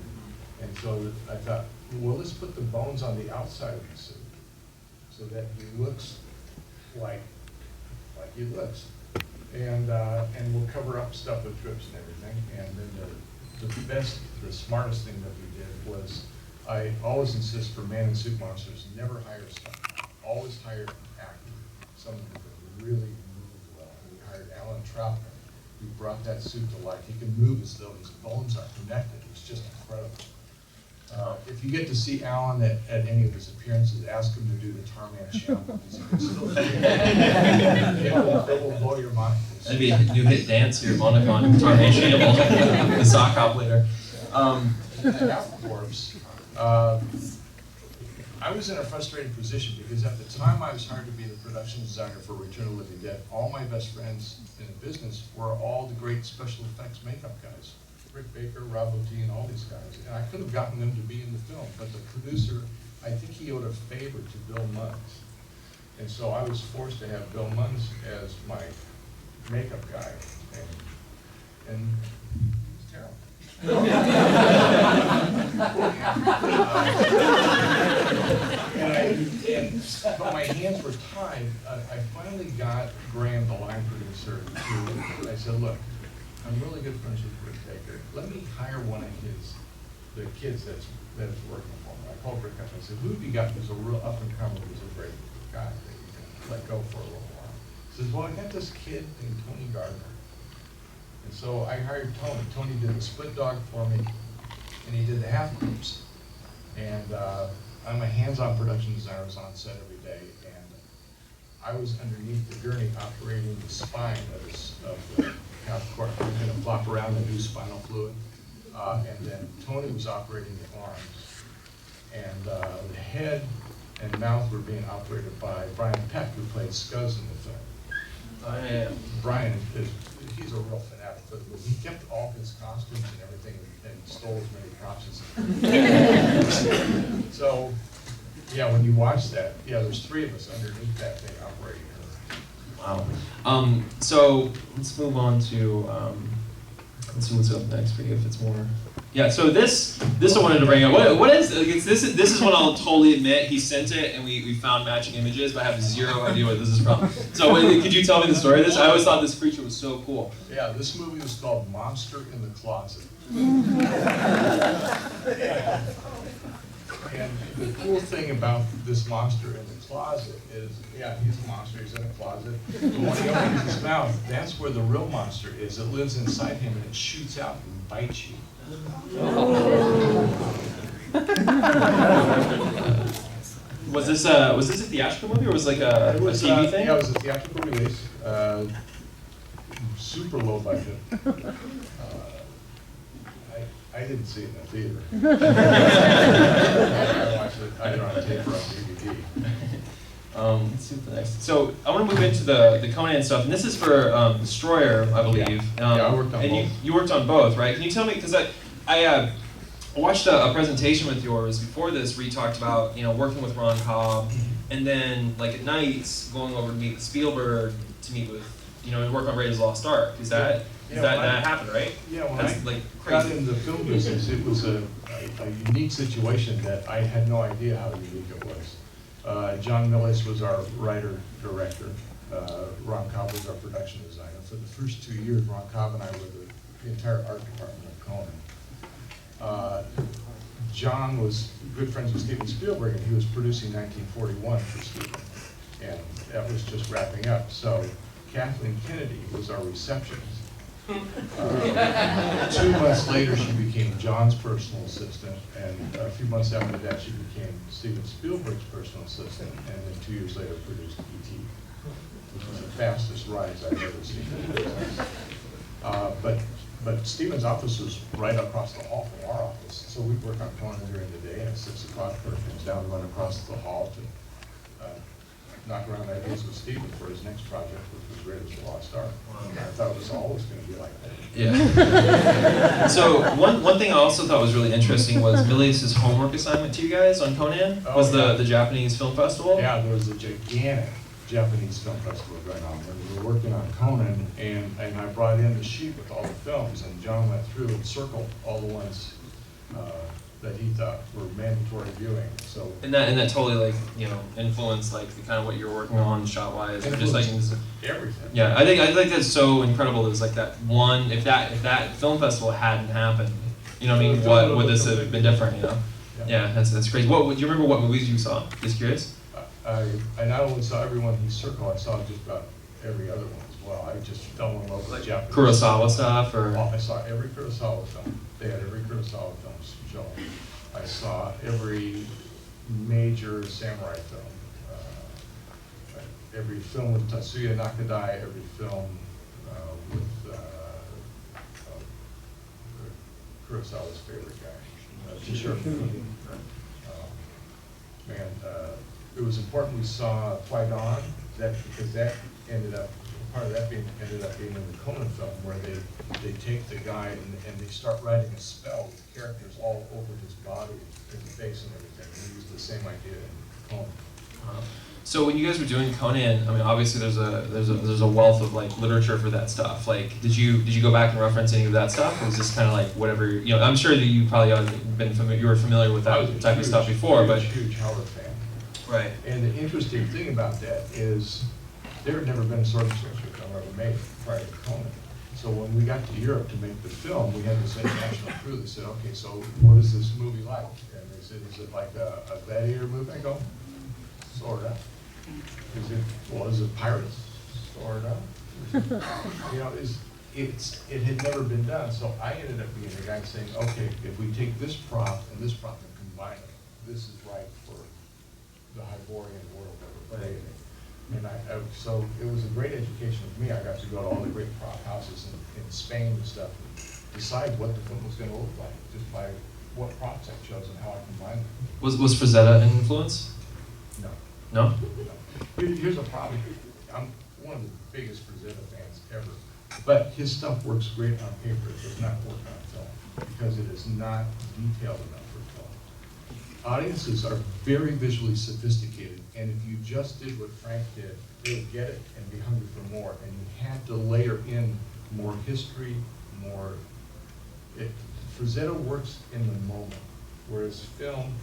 And so I thought, well, let's put the bones on the outside of the suit so that he looks like he looks. And we'll cover up stuff with drips and everything. And then the smartest thing that we did was, I always insist for Man in Suit Monsters, never hire stuntmen. Always hire an actor, someone who can really move well. And we hired Alan Troutman, who brought that suit to life. He can move as though his bones are connected. It was just incredible. If you get to see Alan at any of his appearances, ask him to do the Tarman Shambles. It will blow your mind. That'd be a new hit dance here, Mondo Con, Tarman Shamble, the sock operator. Afterwards, I was in a frustrating position because at the time I was hired to be the production designer for Return of the Living Dead. All my best friends in the business were all the great special effects makeup guys. Rick Baker, Rob Bottin, all these guys. And I could have gotten them to be in the film, but the producer, I think he owed a favor to Bill Munns. And so I was forced to have Bill Munns as my makeup guy. And it was terrible. But my hands were tied. I finally got Graham, the line producer, I said, look, I'm really good friends with Rick Baker. Let me hire one of the kids that's working for me. I called Rick up. I said, who have you got who's a real up-and-comer, who's a great guy that you can let go for a little while? He says, well, I got this kid named Tony Gardner. And so I hired Tony. Tony did the split dog for me, and he did the half groups. And I'm a hands-on production designer. I was on set every day, and I was underneath the gurney operating the spine of the half court. I was going to flop around and do spinal fluid. And then Tony was operating the arms. And the head and mouth were being operated by Brian Peck, who played Scuzz in the film. Brian he's a real fanatic for the movie. He kept all his costumes and everything and stole as many props as So, yeah, when you watch that, yeah, there's 3 of us underneath that thing operating her. Wow. So let's move on to let's see what's up next for you if it's more. Yeah. So this I wanted to bring up. What is this is one I'll totally admit. He sent it and we found matching images, but I have zero idea what this is from. So could you tell me the story of this? I always thought this creature was so cool. Yeah, this movie was called Monster in the Closet. And the cool thing about this monster in the closet is, yeah, he's a monster, he's in a closet. But when he opens his mouth, that's where the real monster is. It lives inside him and it shoots out and bites you. Was this a theatrical movie or was it like a TV thing? Yeah, it was a theatrical release. Super low budget. I didn't see it in the theater. I watched it either on tape or on DVD. Let's see what the next. So I want to move into the Conan stuff, and this is for Destroyer, I believe. Yeah, I worked on both. You worked on both, right? Can you tell me, because I watched a presentation with yours before this where you talked about working with Ron Cobb, and then like at nights going over to meet with Spielberg to meet with and work on Raiders of the Lost Ark. That happened, right? Yeah, when That's I like got crazy. into the film business, it was a unique situation that I had no idea how unique it was. John Millis was our writer-director. Ron Cobb was our production designer. For the first 2 years, Ron Cobb and I were the entire art department of Conan. John was good friends with Steven Spielberg, and he was producing 1941 for Steven. And that was just wrapping up. So Kathleen Kennedy was our receptionist. 2 months later, she became John's personal assistant, and a few months after that, she became Steven Spielberg's personal assistant, and then 2 years later produced E.T., which was the fastest rise I've ever seen. But Steven's office was right across the hall from our office, so we'd work on Conan during the day, and at 6 o'clock, Kurt comes down and run across the hall to knock around ideas with Steven for his next project, which was Raiders of the Lost Ark. And I thought it was always going to be like that. Yeah. So one thing I also thought was really interesting was Milius' homework assignment to you guys on Conan was the Japanese Film Festival. Yeah, there was a gigantic Japanese film festival going on, and we were working on Conan, and I brought in the sheet with all the films, and John went through and circled all the ones that he thought were mandatory viewing. So And that totally influenced the kind of what you're working on shot wise, or just everything. Yeah, I think that's so incredible. It was like that one. If that film festival hadn't happened, what would this have been different? Yeah, that's crazy. Do you remember what movies you saw? Just curious. I not only saw everyone he circled, I saw just about every other one as well. I just fell in love with Japanese. Kurosawa stuff, or I saw every Kurosawa film. They had every Kurosawa film shown. I saw every major samurai film. Every film with Tatsuya Nakadai. Every film with Kurosawa's favorite guy, Kishore. It was important we saw Qui-Gon, because that ended up being in the Conan film, where they take the guy and they start writing a spell with characters all over his body, his face and everything. And they used the same idea in Conan. So when you guys were doing Conan, I mean, obviously there's a wealth of literature for that stuff. Did you go back and reference any of that stuff, or was this kind of whatever? I'm sure that you probably you were familiar with that type of stuff before, but huge Howard fan. Right. And the interesting thing about that is there had never been a sword and sorcery film ever made prior to Conan. So when we got to Europe to make the film, we had this international crew that said, okay, so what is this movie like? And they said, is it like a gladiator movie? I go, sort of. Is it pirates? Sort of. You know, it had never been done, so I ended up being the guy saying, okay, if we take this prop and combine it, this is right for the Hyborian world that we're playing in. And so it was a great education for me. I got to go to all the great prop houses in Spain and stuff, and decide what the film was going to look like just by what props I chose and how I combined them. Was Frazetta an influence? No. No? No. Here's a problem. I'm one of the biggest Frazetta fans ever, but his stuff works great on paper. It does not work on film because it is not detailed enough for film. Audiences are very visually sophisticated, and if you just did what Frank did, they would get it and be hungry for more, and you had to layer in more history, more... Frazetta works in the moment, whereas film,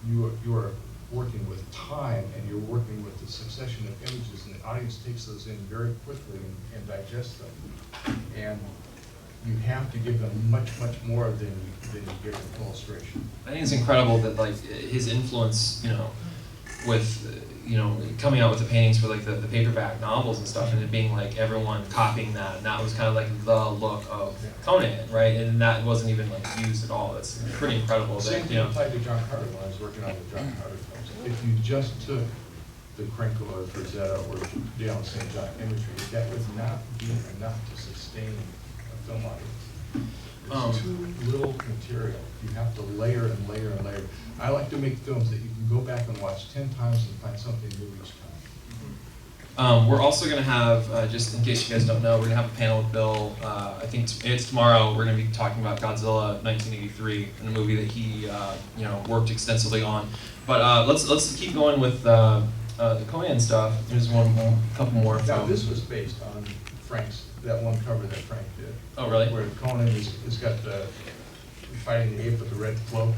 you are working with time, and you're working with the succession of images, and the audience takes those in very quickly and digests them. And you have to give them much, much more than you give an illustration. I think it's incredible that like his influence, you know, with coming out with the paintings for like the paperback novels and stuff, and it being like everyone copying that, and that was kind of like the look of Conan, right? And that wasn't even like used at all. It's pretty incredible. Same That, thing applied to John Carter when I was working on the John Carter films. If you just took the Crinkle or Frazetta or St. John imagery, that would not be enough to sustain a film audience. It's too little material. You have to layer and layer and layer. I like to make films that you can go back and watch 10 times and find something new each time. We're also going to have, just in case you guys don't know, we're going to have a panel with Bill. I think it's tomorrow. We're going to be talking about Godzilla 1983, and a movie that he worked extensively on. But let's keep going with the Conan stuff. There's a couple more. Now this was based on that one cover that Frank did. Oh, really? Where Conan has got the fighting the ape with the red cloak.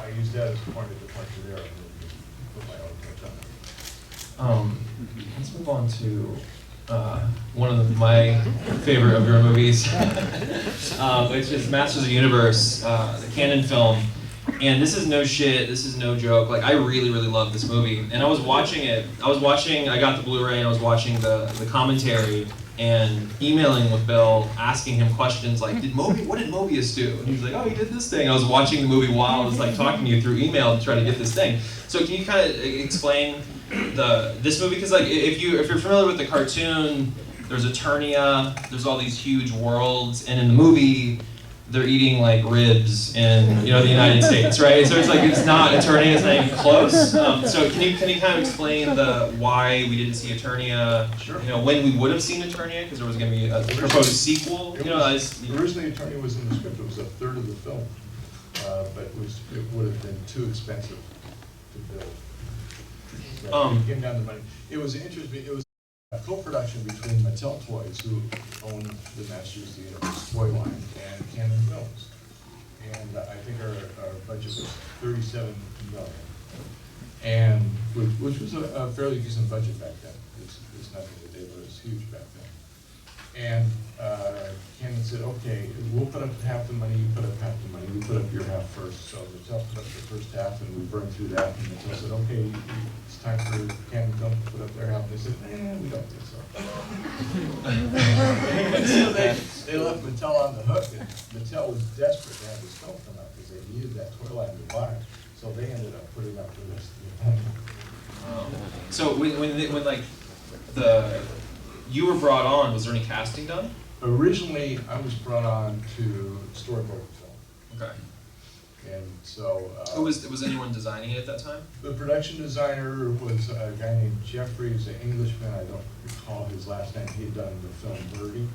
I used that as a point of departure there. And put my own touch on it. Let's move on to one of my favorite of your movies, which is Masters of the Universe, the canon film. And this is no shit, this is no joke. Like, I really, really love this movie. And I was watching it, I got the Blu-ray and I was watching the commentary and emailing with Bill, asking him questions like, what did Mobius do? And he was like, oh, he did this thing. And I was watching the movie while I was like talking to you through email to try to get this thing. So can you kind of explain this movie? Because like, if you're familiar with the cartoon, there's Eternia, there's all these huge worlds, and in the movie, they're eating like ribs in the United States, right? So it's not Eternia, it's not even close. So can you kind of explain why we didn't see Eternia? Sure. When we would have seen Eternia, because there was going to be a proposed sequel. Originally, Eternia was in the script. It was a third of the film, but it would have been too expensive to build. So it came down to money. It was interesting. It was a co-production between Mattel Toys, who own the Masters of the Universe toy line, and Canon Films. And I think our budget was $37 million, and which was a fairly decent budget back then. It's nothing today, but it was huge back then. And Canon said, okay, we'll put up half the money, you put up half the money, we put up your half first. So Mattel put up the first half, and we burned through that, and Mattel said, okay, it's time for Canon Film to put up their half. They said, we don't think so. So they left Mattel on the hook, and Mattel was desperate to have this film come out because they needed that toy line to buy. So they ended up putting up the rest of the time. So when you were brought on, was there any casting done? Originally, I was brought on to storyboard film. Okay. And so... was anyone designing it at that time? The production designer was a guy named Jeffrey. He's an Englishman. I don't recall his last name. He had done the film Pardee.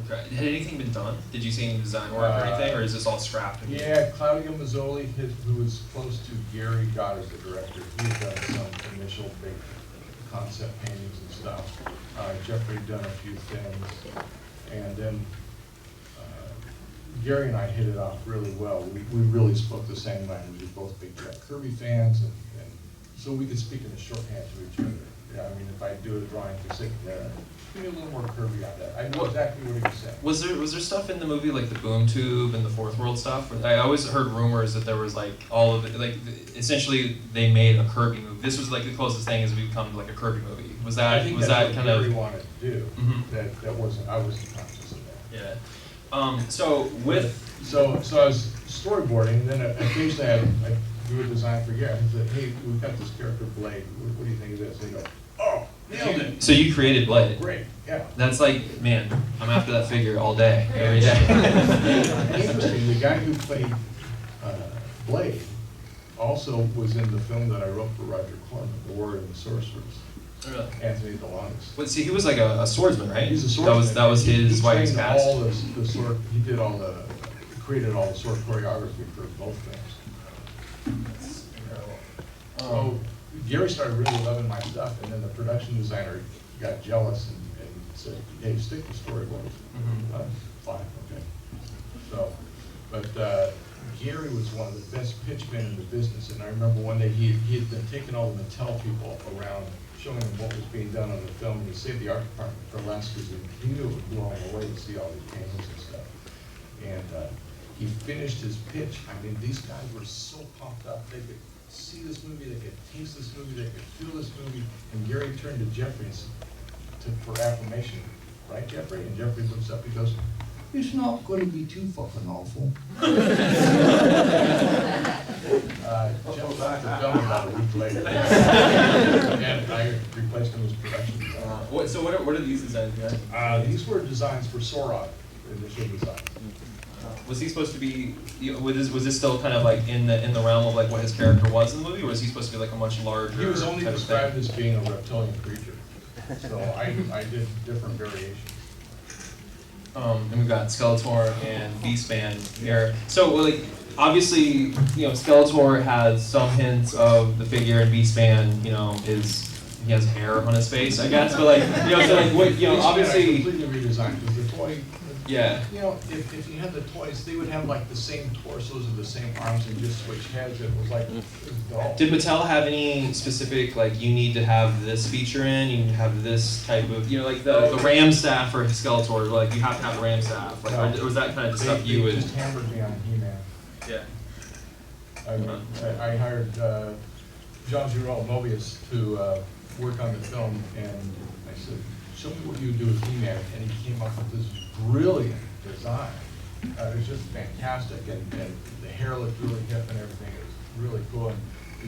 Okay. Had anything been done? Did you see any design work or anything, or is this all scrapped? Yeah, Claudio Mazzoli, who was close to Gary Gott as the director, he had done some initial big concept paintings and stuff. Jeffrey had done a few things. And then Gary and I hit it off really well. We really spoke the same language. We're both big Jack Kirby fans, and so we could speak in a shorthand to each other. Yeah, I mean, if I do a drawing for sick there, give me a little more curvy on that. I know exactly what he was saying. Was there stuff in the movie like the boom tube and the fourth world stuff? I always heard rumors that there was like all of it, like essentially they made a Kirby movie. This was like the closest thing as we become like a Kirby movie. Was that I think was that's that what kind Gary of? wanted to do. Mhm. That wasn't, I wasn't conscious of that. Yeah. So with So I was storyboarding, and then occasionally I do a design for Gary. I said, hey, we've got this character Blade. What do you think of this? And they go, oh, nailed it. so you created Blade. Great, yeah. That's like, man, I'm after that figure all day, every day. Interesting, the guy who played Blade also was in the film that I wrote for Roger Corman, The Warrior and the Sorceress. Really? Anthony Delonis. But see, he was like a swordsman, right? He's a swordsman. That was his He why he was trained cast. all the sword. He did all the created all the sword choreography for both films. That's incredible. So Gary started really loving my stuff, and then the production designer got jealous and said, "Hey, stick to storyboards." Mhm. Fine, okay. So, but Gary was one of the best pitchmen in the business, and I remember one day he had been taking all the Mattel people around, showing them what was being done on the film, and he saved the art department for last because he knew it would blow him away to see all these paintings and stuff. And he finished his pitch. I mean, these guys were so pumped up. They could see this movie, they could taste this movie, they could feel this movie. And Gary turned to Jeffrey and said, for affirmation, right, Jeffrey? And Jeffrey looks up, he goes, "It's not going to be too fucking awful." Jeff left the film about a week later. And I replaced him as production designer. So what are these designs, guys? These were designs for Sorod, initial design. Was he supposed to be? Was this still kind of like in the realm of like what his character was in the movie, or was he supposed to be like a much larger? He was only type of described thing? as being a reptilian creature. So I did different variations. And we've got Skeletor and Beastman here. So, well, like, obviously, you know, Skeletor has some hints of the figure, and Beastman, you know, he has hair on his face, I guess. But like, you know, so like, what, you know, I obviously, completely redesigned because the toy. yeah. You know, if you had the toys, they would have like the same torsos and the same arms and just switch heads. It was like, it was dull. Did Mattel have any specific, like, you need to have this feature in, you need to have this type of, you know, like the ram staff for Skeletor, like, you have to have the ram staff, like, or was that kind of just stuff you would? They just hammered me on He-Man. Yeah. I hired John Giroux Mobius to work on the film, and I said, "Show me what you do with He-Man," and he came up with this brilliant design. It was just fantastic, and the hair looked really hip and everything. It was really cool. And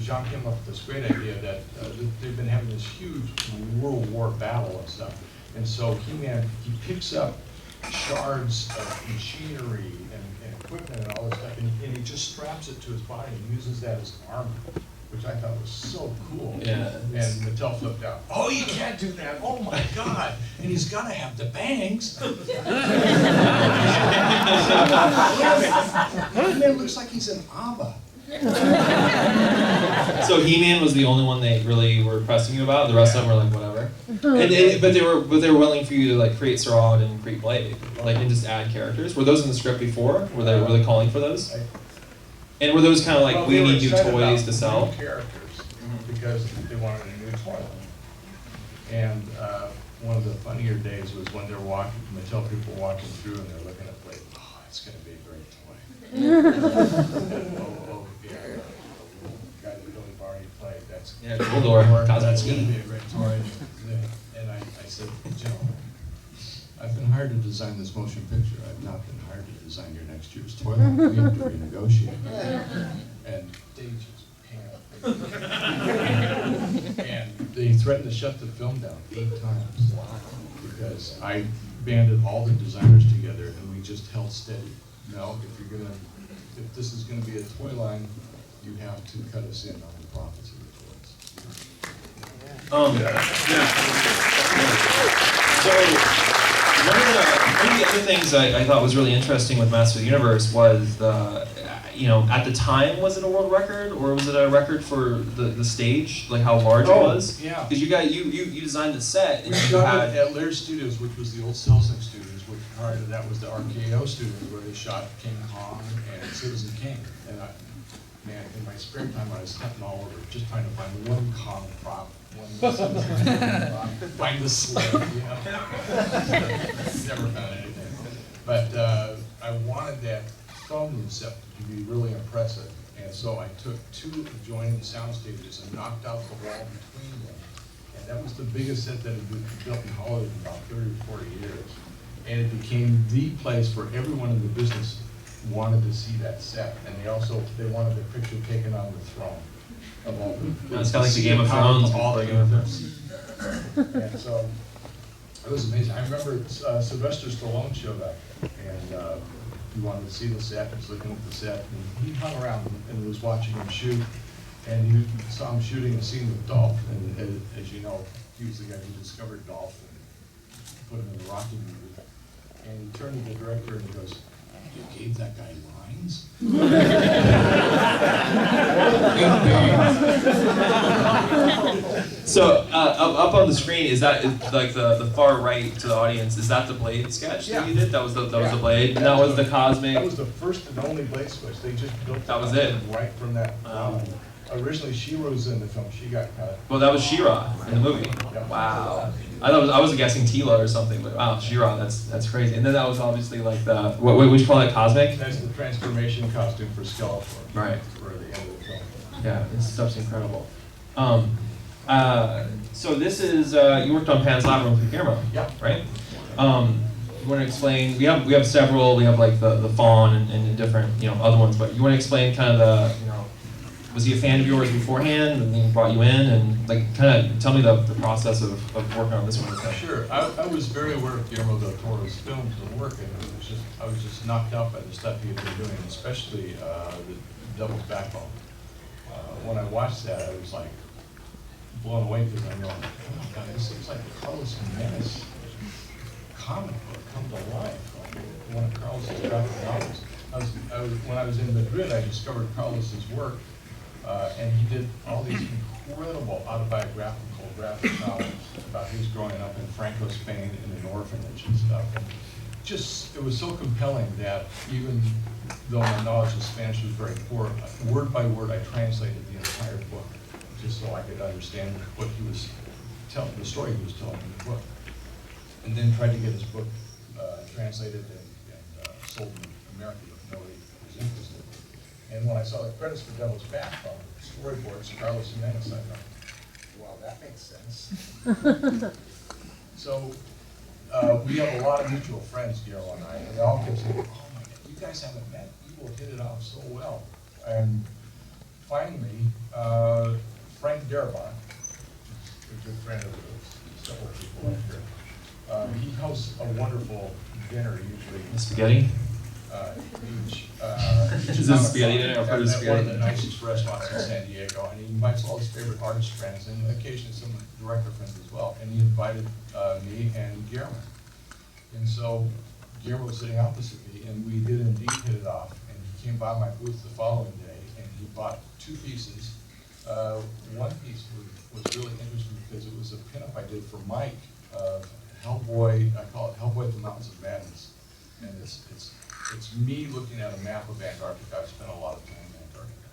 Jean came up with this great idea that they've been having this huge World War battle and stuff. And so He-Man, he picks up shards of machinery and equipment and all this stuff, and he just straps it to his body and uses that as armor, which I thought was so cool. Yeah. And Mattel flipped out. "Oh, you can't do that. Oh my God. And he's got to have the bangs." He-Man looks like he's an ABBA. So He-Man was the only one they really were pressing you about. The rest of them were like whatever. But they were willing for you to like create Sorod and create Blade, like and just add characters. Were those in the script before? Were they really calling for those? And were those kind of like Well, we they were need new excited toys about to sell? new characters because they wanted a new toy line. And one of the funnier days was when they're walking, Mattel people walking through and they're looking at Blade. "Oh, it's going to be a great toy." Oh, yeah. Guy that Billy Barney played. That's Yeah, Dumbledore, That's going to Cosmos. be a great toy. And I said, "Gentlemen, I've been hired to design this motion picture. I've not been hired to design your next year's toy line. We have to renegotiate." And they just panicked. And they threatened to shut the film down 8 times. Because I banded all the designers together and we just held steady. No, if this is gonna be a toy line, you have to cut us in on the profits of the toys. So one of the other things I thought was really interesting with Master of the Universe was the, you know, at the time, was it a world record or was it a record for the stage, like how large it was? Yeah. Because you designed the set and We you shot it had. at Lair Studios, which was the old Celsius Studios, which prior to that was the RKO Studios, where they shot King Kong and Citizen King. And man, in my spare time, I was hunting all over, just trying to find one Kong prop Find the slip, you know. Never found anything. But I wanted that phone room set to be really impressive. And so I took 2 adjoining sound stages and knocked out the wall between them. And that was the biggest set that had been built in Hollywood in about 30 or 40 years. And it became the place for everyone in the business wanted to see that set. And they wanted their picture taken on the throne of all the. It's kind of like the Game of Thrones. All the Game of Thrones. And so it was amazing. I remember Sylvester Stallone showed up and he wanted to see the set. He was looking at the set and he hung around and was watching him shoot. And he saw him shooting a scene with Dolph. And as you know, he was the guy who discovered Dolph and put him in the Rocky movie. And he turned to the director and he goes, "You gave that guy lines?" So up on the screen, is that like the far right to the audience? Is that the Blade sketch that you did? That was the Blade, and that was the Cosmic. That was the first and only Blade switch. They just built That was it. right from that. Originally, She-Ra was in the film. She got cut. Well, that was She-Ra in the movie. Yeah. Wow. I was guessing Tila or something, but wow, She-Ra, that's crazy. And then that was obviously like the what would you call it, Cosmic? That's the transformation costume for Skeletor. Right. For the end of the film. Yeah, this stuff's incredible. So this is you worked on Pan's Labyrinth with Guillermo. Yeah. Right. You want to explain? We have several. We have like the Fawn and different other ones. But you want to explain kind of the was he a fan of yours beforehand, and then he brought you in, and like kind of tell me the process of working on this one with him. Sure, I was very aware of Guillermo del Toro's films and work, and I was just knocked out by the stuff he had been doing, especially the Devil's Backbone. When I watched that, I was like blown away because I'm going, oh my God, this looks like a Carlos Jimenez comic book come to life. Like one of Carlos's graphic novels. When I was in Madrid, I discovered Carlos's work. And he did all these incredible autobiographical graphic novels about his growing up in Franco, Spain, in an orphanage and stuff. And it was so compelling that even though my knowledge of Spanish was very poor, word by word I translated the entire book just so I could understand what he was telling, the story he was telling in the book. And then tried to get his book translated and sold in America, but nobody was interested. And when I saw the credits for Devil's Backbone, storyboards, Carlos Jimenez, I thought, wow, that makes sense. So we have a lot of mutual friends, Guillermo and I, and they all kept saying, oh my God, you guys haven't met, you will hit it off so well. And finally, Frank Darabont, a good friend of several people up here, he hosts a wonderful dinner usually. The spaghetti? Is this spaghetti dinner? I've heard of spaghetti one of the dinner. nicest restaurants in San Diego, and he invites all his favorite artist friends and occasionally some director friends as well. And he invited me and Guillermo. And so Guillermo was sitting opposite me, and we did indeed hit it off. And he came by my booth the following day, and he bought 2 pieces. One piece was really interesting because it was a pinup I did for Mike of Hellboy. I call it Hellboy: The Mountains of Madness, and it's me looking at a map of Antarctica. I've spent a lot of time in Antarctica.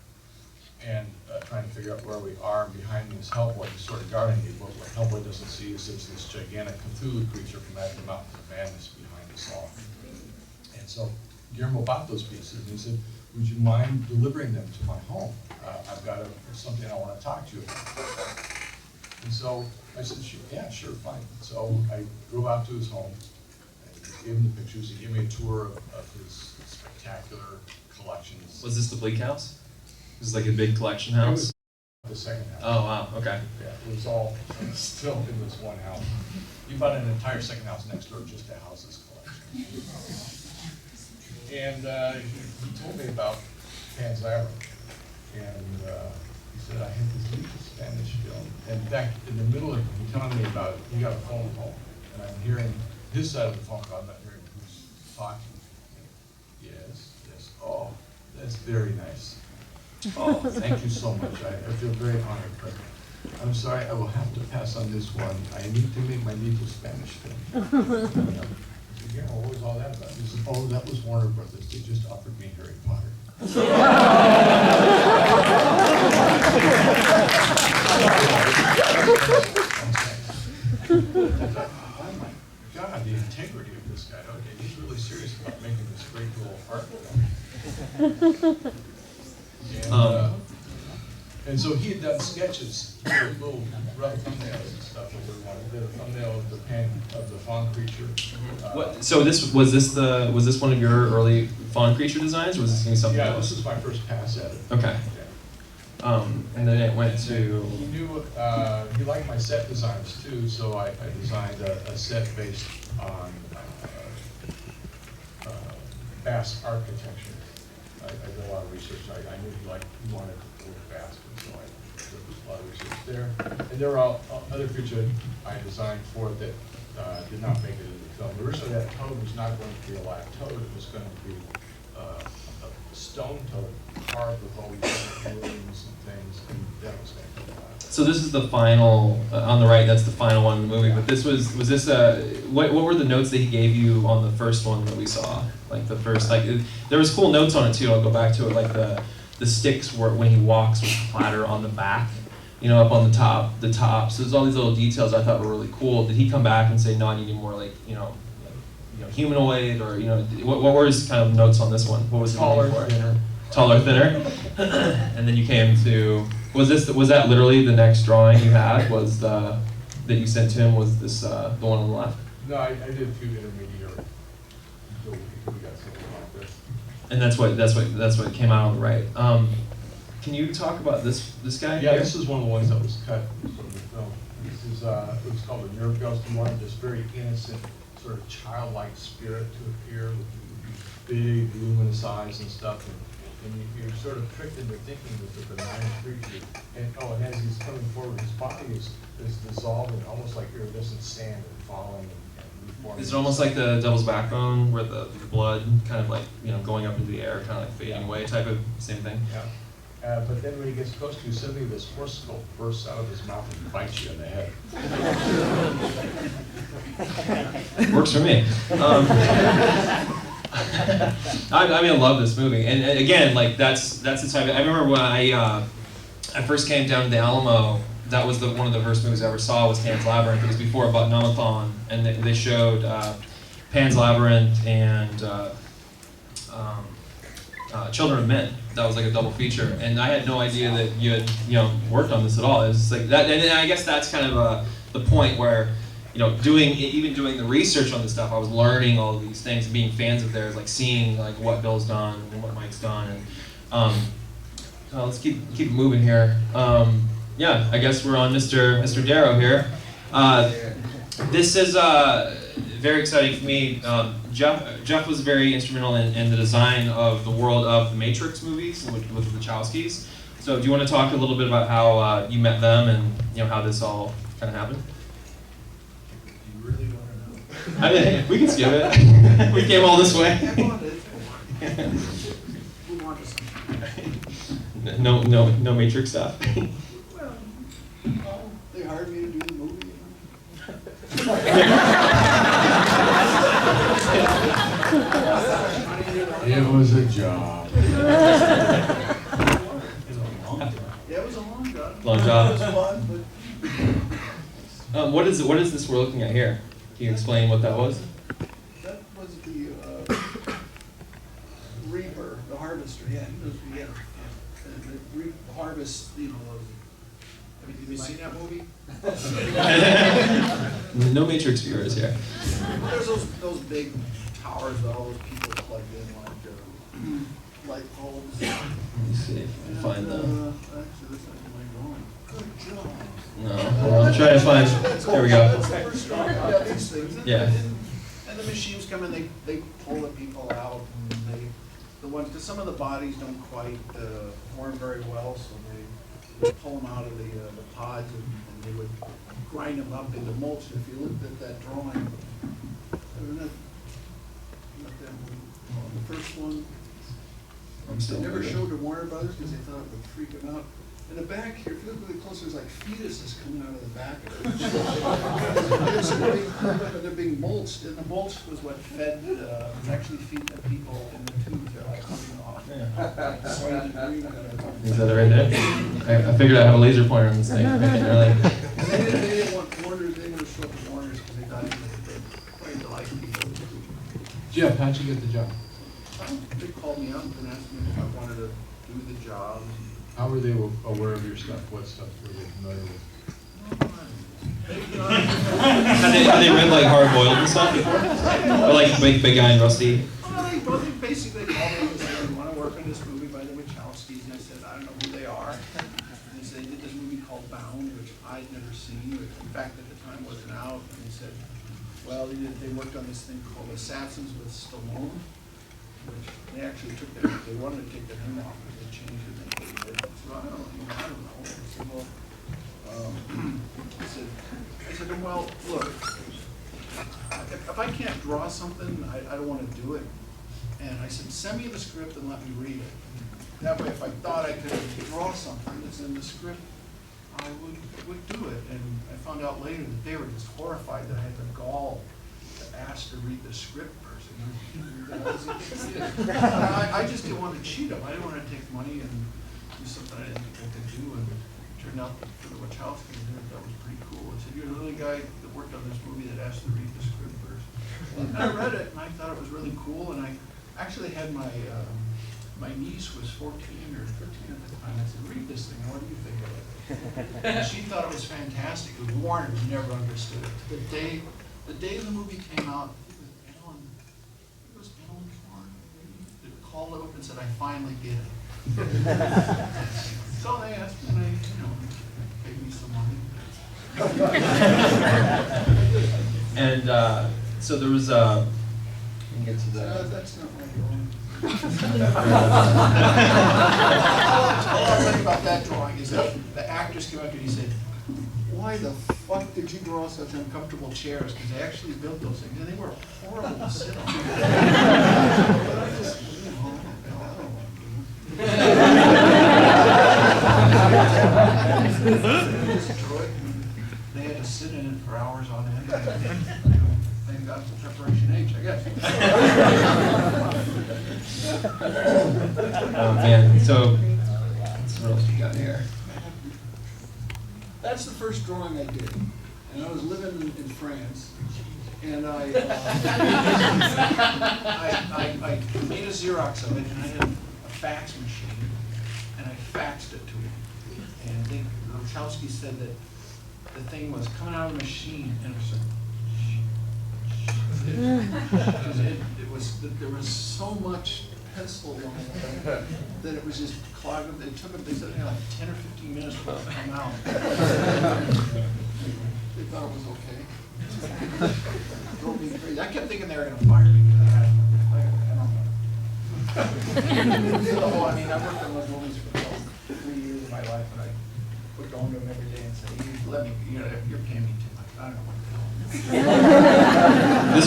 And trying to figure out where we are. And behind me is Hellboy, who's sort of guarding me. But what Hellboy doesn't see is there's this gigantic Cthulhu creature from out of the Mountains of Madness behind us all. And so Guillermo bought those pieces, and he said, would you mind delivering them to my home? I've got something I want to talk to you about. And so I said, sure, yeah, sure, fine. So I drove out to his home. Gave him the pictures. He gave me a tour of his spectacular collections. Was this the Bleak House? This is like a big collection house? It was the second house. Oh, wow, okay. Yeah, it was all still in this one house. He bought an entire second house next door just to house this collection. And he told me about Pan's Labyrinth. And he said, I had this neat Spanish film. And in fact, in the middle of him telling me about it, he got a phone call. And I'm hearing his side of the phone call, I'm not hearing who's talking. Yes, yes, oh, that's very nice. Oh, thank you so much. I feel very honored, but I'm sorry, I will have to pass on this one. I need to make my native Spanish film. Yeah, what was all that about? He said, oh, that was Warner Brothers. They just offered me Harry Potter. Oh my God, the integrity of this guy. Okay, he's really serious about making this great little art film. And so he had done sketches, little rough thumbnails and stuff. We did a thumbnail of the fawn creature. So was this one of your early fawn creature designs, or was this something Yeah, else? this is my first pass at it. Okay. Yeah. And then it went to. He knew he liked my set designs too, so I designed a set based on Basque architecture. I did a lot of research. I knew he wanted to work Basque, and so I did a lot of research there. And there were other creatures I designed for it that did not make it into the film. Originally, that toad was not going to be a live toad. It was going to be a stone toad carved with all these different rooms and things, and that was going to be live. So this is the final, on the right, that's the final one in the movie, but this was this, what were the notes that he gave you on the first one that we saw? Like the first, there was cool notes on it too, I'll go back to it, like the sticks were, when he walks with the platter on the back, up on the top, so there's all these little details I thought were really cool. Did he come back and say, no, I need more humanoid, or, what were his kind of notes on this one? What was he looking for? Taller, thinner, and then you came to, was that literally the next drawing you had, that you sent to him, was this, the one on the left? No, I did a few intermediate until we got something like this. And that's what came out on the right. Can you talk about this guy? Yeah, here? this is one of the ones that was cut from the film. This is it was called a nerve ghost. He wanted this very innocent, sort of childlike spirit to appear with these big luminous eyes and stuff. And you're sort of tricked into thinking that the benign creature, and as he's coming forward, his body is dissolving, almost like iridescent sand and falling and reforming. Is it almost like the Devil's Backbone, where the blood kind of like going up into the air, kind of like fading away, type of same thing? Yeah. But then when he gets close to you, suddenly this horse skull bursts out of his mouth and bites you in the head. Works for me. I love this movie, and again, that's the type. I remember when I first came down to the Alamo. That was one of the first movies I ever saw was Pan's Labyrinth. It was before Button-Omathon, and they showed Pan's Labyrinth and Children of Men. That was like a double feature, and I had no idea that you had worked on this at all. It was just like that, and I guess that's kind of the point where. Doing the research on this stuff, I was learning all of these things and being fans of theirs, like seeing like what Bill's done and what Mike's done, and let's keep it moving here. Yeah, I guess we're on Mr. Darrow here. This is very exciting for me. Geof was very instrumental in the design of the world of the Matrix movies with the Wachowskis. So do you want to talk a little bit about how you met them and how this all kind of happened? Really want to know? I mean, we can skip it. We came all this way. No Matrix stuff. Well, they hired me to do the movie. It was a job. Yeah, it was a long job. Long job. It was fun, but What is this we're looking at here? Can you explain what that was? that was the reaper, the harvester. Yeah, he was, yeah. And the harvest, those. Have you seen that movie? No Matrix viewers here. There's those big towers that all those people plug in like light bulbs. Let me see if I can find them. Actually, this is my drawing. Good job. No, I'm trying to find. There we go. Yeah, these things. Yeah. And the machines come in, they pull the people out, and because some of the bodies don't quite form very well, so they pull them out of the pods, and they would grind them up into mulch. If you looked at that drawing, the first one, I'm they still never moving. showed to Warner Brothers because they thought it would freak them out. In the back here, if you look really close, there's like fetuses coming out of the back of it. They're being mulched, and the mulch was what fed, actually feed the people in the tubes that are coming off. Is that it right there? I figured I have a laser pointer on this thing. Really. They didn't want foreigners, they didn't show up foreigners because they thought they wanted to like people. Jeff, how'd you get the job? They called me up and asked me if I wanted to do the job. How were they aware of your stuff? What stuff were they familiar with? Have they read like Hard Boiled and stuff before? Or like Big Guy and Rusty? Well, they basically called me and said, "We want to work on this movie by the Wachowskis." And I said, "I don't know who they are." And they said, "They did this movie called Bound," which I'd never seen, which in fact at the time wasn't out. And they said, "Well, they worked on this thing called Assassins with Stallone," which they actually took they wanted to take their name off, but they changed it and they did it. So I don't know. I said, well, I said, well, look, if I can't draw something, I don't want to do it. And I said, send me the script and let me read it. That way, if I thought I could draw something that's in the script, I would do it. And I found out later that they were just horrified that I had the gall to ask to read the script first. I just didn't want to cheat them. I didn't want to take money and do something I didn't think I could do. And it turned out that for the Wachowskis, that was pretty cool. I said, "You're the only guy that worked on this movie that asked to read the script first." And I read it, and I thought it was really cool. And I actually had my niece was 14 or 13 at the time. I said, "Read this thing. What do you think of it?" And she thought it was fantastic. It was Warner never understood it. The day the movie came out, it was Ellen Warren. It called up and said, "I finally get it." So they asked me, and paid me some money. And so there was we can get to the. That's not my drawing. All I'll tell you about that drawing is that the actors came up and he said, "Why the fuck did you draw such uncomfortable chairs?" Because they actually built those things, and they were horrible to sit on. But I just, I don't They had to sit in it for hours on end. Thank God for Preparation H, I guess. Oh man, so what else we got here? That's the first drawing I did, and I was living in France, and I made a Xerox of it, and I had a fax machine, and I faxed it to him. And the Wachowski said that the thing was coming out of the machine, and it was like, there was so much pencil on it that it was just clogged up. They said it had like 10 or 15 minutes for it to come out. They thought it was okay. Drove me crazy. I kept thinking they were going to fire me because I don't know. I mean, I worked on those movies for 3 years of my life, and I would go into them every day and say, "Let me, you're paying me too much. I don't know what the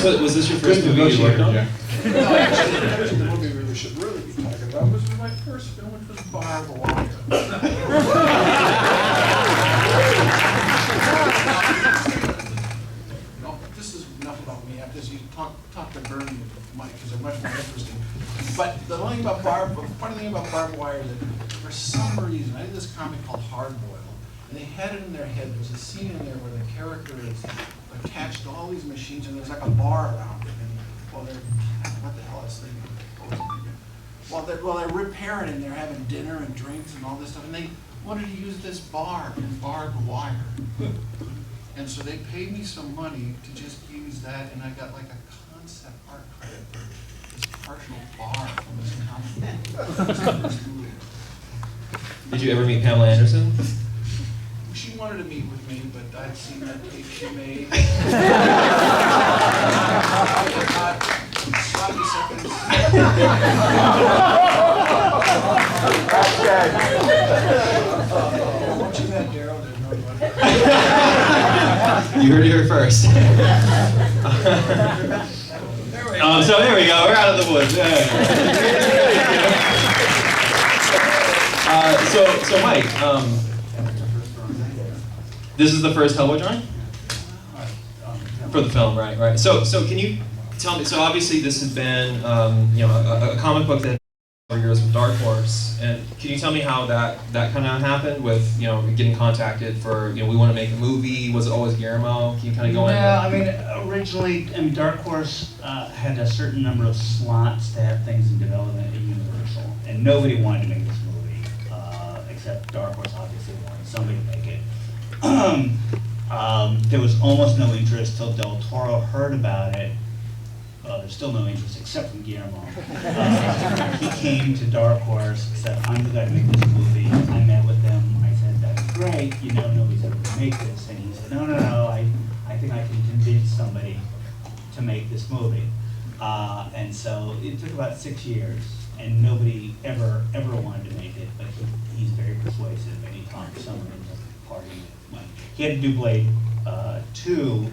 hell." Was this your first movie you worked on? No, actually, the movie we should really be talking about was my first film, which was Barbed Wire. No, this is enough about me. After this, you talk to Bernie and Mike because they're much more interesting. But the funny thing about Barbed Wire is that for some reason, I did this comic called Hard Boiled, and they had it in their head. There's a scene in there where the character is attached to all these machines, and there's like a bar around it. And what the hell I was thinking? While they're repairing and they're having dinner and drinks and all this stuff, and they wanted to use this bar in Barbed Wire. And so they paid me some money to just use that, and I got like a concept art credit for this partial bar from this comic. Did you ever meet Pamela Anderson? She wanted to meet with me, but I'd seen that tape she made. Sloppy seconds. Once you met Darrow, there's no one. You heard it here first. So there we go. We're out of the woods. Yeah. So Mike, this is the first Hellboy drawing for the film, right? So can you tell me? So obviously this has been a comic book that years with Dark Horse, and can you tell me how that kind of happened with, you know, getting contacted for, you know, we want to make a movie? Was it always Guillermo? Can you kind of go into? Yeah, I mean, originally, Dark Horse had a certain number of slots to have things in development at Universal, and nobody wanted to make this movie, except Dark Horse obviously wanted somebody to make it. There was almost no interest till Del Toro heard about it. There's still no interest except from Guillermo. He came to Dark Horse, said, I'm the guy to make this movie. I met with him. I said, that's great. You know, nobody's ever going to make this. And he said, no. I think I can convince somebody to make this movie. And so it took about 6 years, and nobody ever wanted to make it. But he's very persuasive, and he talked someone into Pardee. He had to do Blade 2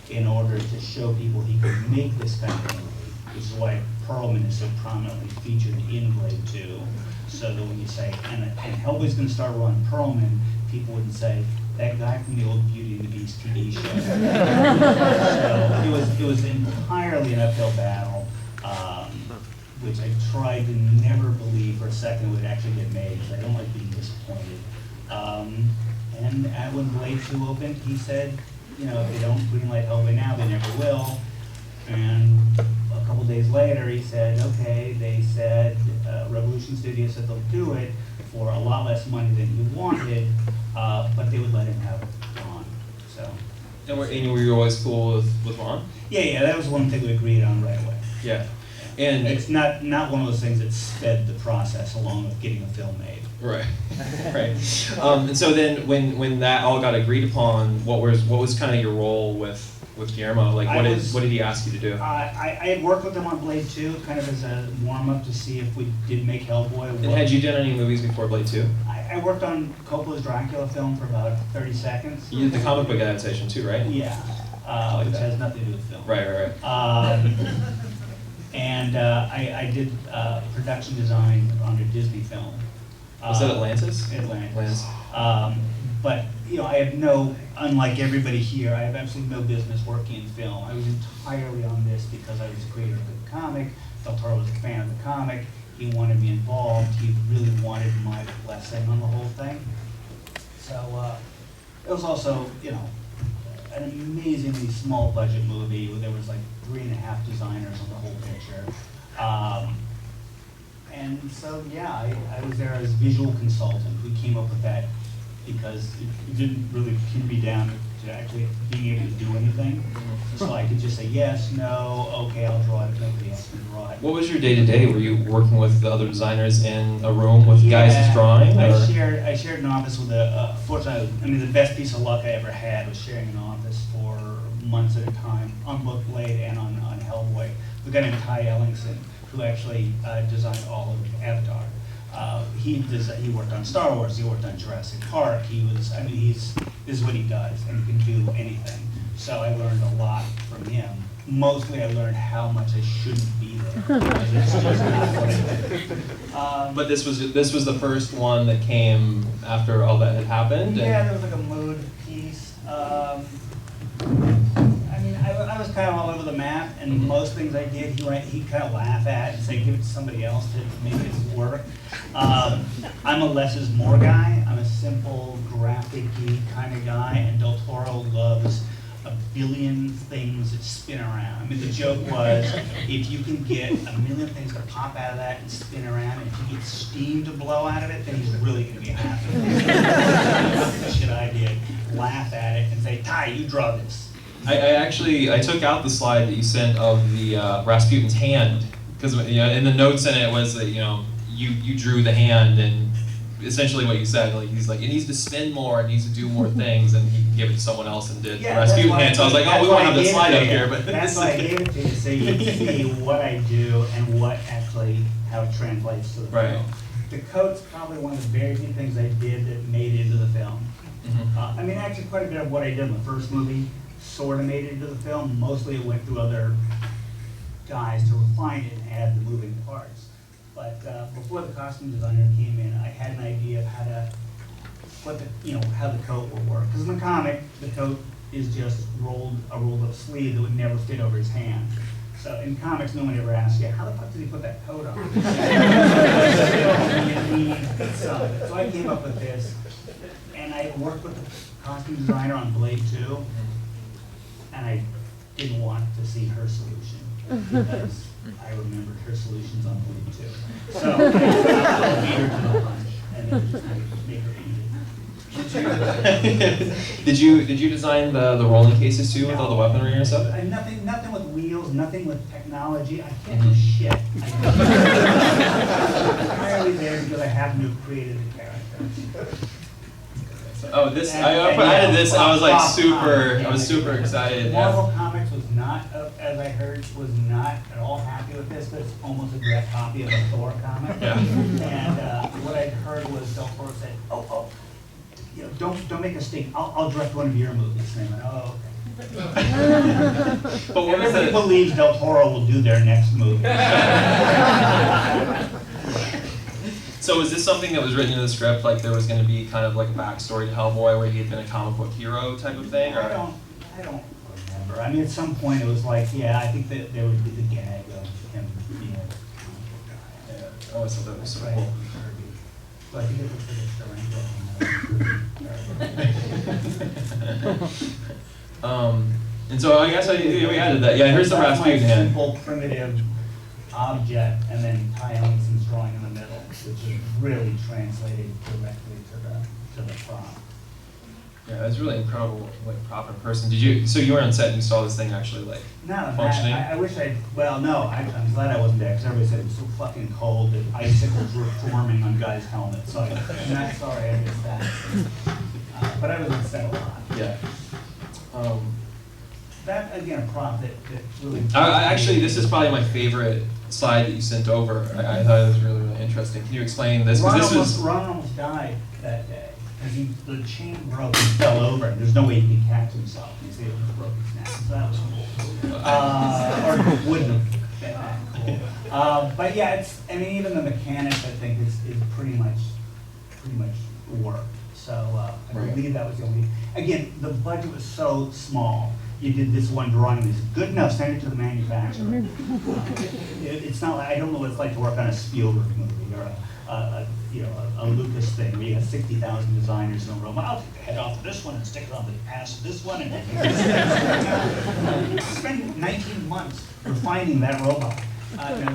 in order to show people he could make this kind of movie, which is why Perlman is so prominently featured in Blade 2. So that when you say, and Hellboy's going to star Ron Perlman, people wouldn't say, that guy from the old Beauty and the Beast TV show. So it was entirely an uphill battle, which I tried to never believe for a second would actually get made, because I don't like being disappointed. And when Blade 2 opened, he said, you know, if they don't greenlight Hellboy now, they never will. And a couple days later, he said, okay, they said, Revolution Studios said they'll do it for a lot less money than he wanted, but they would let him have Ron. So. And were you always cool with Ron? Yeah, that was one thing we agreed on right away. Yeah. And it's not one of those things that sped the process along with getting a film made. Right, right. And so then, when that all got agreed upon, what was kind of your role with Guillermo? Like, what did he ask you to do? I had worked with him on Blade 2, kind of as a warm-up to see if we did make Hellboy. And had you done any movies before Blade 2? I worked on Coppola's Dracula film for about 30 seconds. You did the comic book adaptation too, right? Yeah, which has nothing to do with film. Right. And I did production design on a Disney film. Was that Atlantis? Atlantis. But you know, I have unlike everybody here, I have absolutely no business working in film. I was entirely on this because I was a creator of the comic. Del Toro was a fan of the comic. He wanted me involved. He really wanted my blessing on the whole thing. So it was also, you know, an amazingly small budget movie where there was like 3.5 designers on the whole picture. And so, yeah, I was there as visual consultant. We came up with that because it didn't really pin me down to actually being able to do anything. So I could just say yes, no, okay, I'll draw it if nobody else can draw it. What was your day-to-day? Were you working with the other designers in a room with guys just drawing? I shared an office with fortunately, I mean, the best piece of luck I ever had was sharing an office for months at a time on both Blade and on Hellboy. A guy named Ty Ellingson, who actually designed all of Avatar. He worked on Star Wars, he worked on Jurassic Park, this is what he does, and he can do anything. So I learned a lot from him. Mostly I learned how much I shouldn't be there. It's just not what I did. But this was the first one that came after all that had happened? Yeah, there was like a mood piece. I mean, I was kind of all over the map, and most things I did, he'd kind of laugh at and say, give it to somebody else to make it work. I'm a less is more guy. I'm a simple, graphic-y kind of guy, and Del Toro loves a billion things that spin around. I mean, the joke was, if you can get a million things to pop out of that and spin around, and if you get steam to blow out of it, then he's really going to be happy. The shit I did, laugh at it and say, Ty, you draw this. I took out the slide that you sent of the Rasputin's hand, because in the notes in it was that you drew the hand, and essentially what you said, like he's like, it needs to spin more, it needs to do more things, and he gave it to someone else and did the Rasputin hand. So I was like, oh, we want to have that slide up here, but that's why I gave it to you, so you can see what I do and how it translates to the film. The coat's probably one of the very few things I did that made it into the film. Mm-hmm. I mean, actually, quite a bit of what I did in the first movie sort of made it into the film. Mostly it went through other guys to refine it and add the moving parts. But before the costume designer came in, I had an idea of how the coat would work. Because in the comic, the coat is just a rolled up sleeve that would never fit over his hand. So in comics, no one ever asks you, how the fuck did he put that coat on? So I came up with this, and I worked with the costume designer on Blade 2, and I didn't want to see her solution, because I remembered her solutions on Blade 2. So I beat her to the punch, and then just make her eat Did you design the rolling cases too with all the weaponry and stuff? Nothing with wheels, nothing with technology. I can't do shit. I'm entirely there because I happen to have created the character. Oh, this I added this. I was like super excited. Marvel Comics was not, as I heard, was not at all happy with this. But it's almost a direct copy of a Thor comic. Yeah. And what I heard was Del Toro said, "Oh, you know, don't make a stink. I'll direct one of your movies." And I went, "Oh, okay." But what was Everybody the, believes Del Toro will do their next movie. So is this something that was written in the script, like there was going to be kind of like a backstory to Hellboy where he had been a comic book hero type of thing? Or? I don't remember. I mean, at some point it was like, yeah, I think that there would be the gag of him being a comic book guy. Yeah. Oh, so that was so Right. cool. So I think it looks like And so I guess we added that. Yeah, here's the That's my Rasputin hand. simple, primitive object, and then Ty Ellison's drawing in the middle, which is really translated directly to the prop. Yeah, it was really incredible, like prop in person. So you were on set and you saw this thing actually like No, functioning? I wish no, I'm glad I wasn't there, because everybody said it was so fucking cold that icicles were forming on guys' helmets, so I'm not sorry I missed that. But I was on set a lot. Yeah. That, again, a prop that really... Actually, this is probably my favorite slide that you sent over. I thought it was really, really interesting. Can you explain this? Because Ron almost died that day, because the chain broke and fell over, and there's no way he could catch himself. You see, it was broken snap, so that was cool. Or wouldn't have been that cool. But yeah, I mean, even the mechanics, I think, is pretty much worked. So I believe that was the only... Again, the budget was so small. You did this one drawing, and it's good enough, send it to the manufacturer. It's not like, I don't know what it's like to work on a Spielberg movie or a Lucas thing where you have 60,000 designers in a room. I'll take the head off of this one and stick it on the ass of this one. And spend 19 months refining that robot.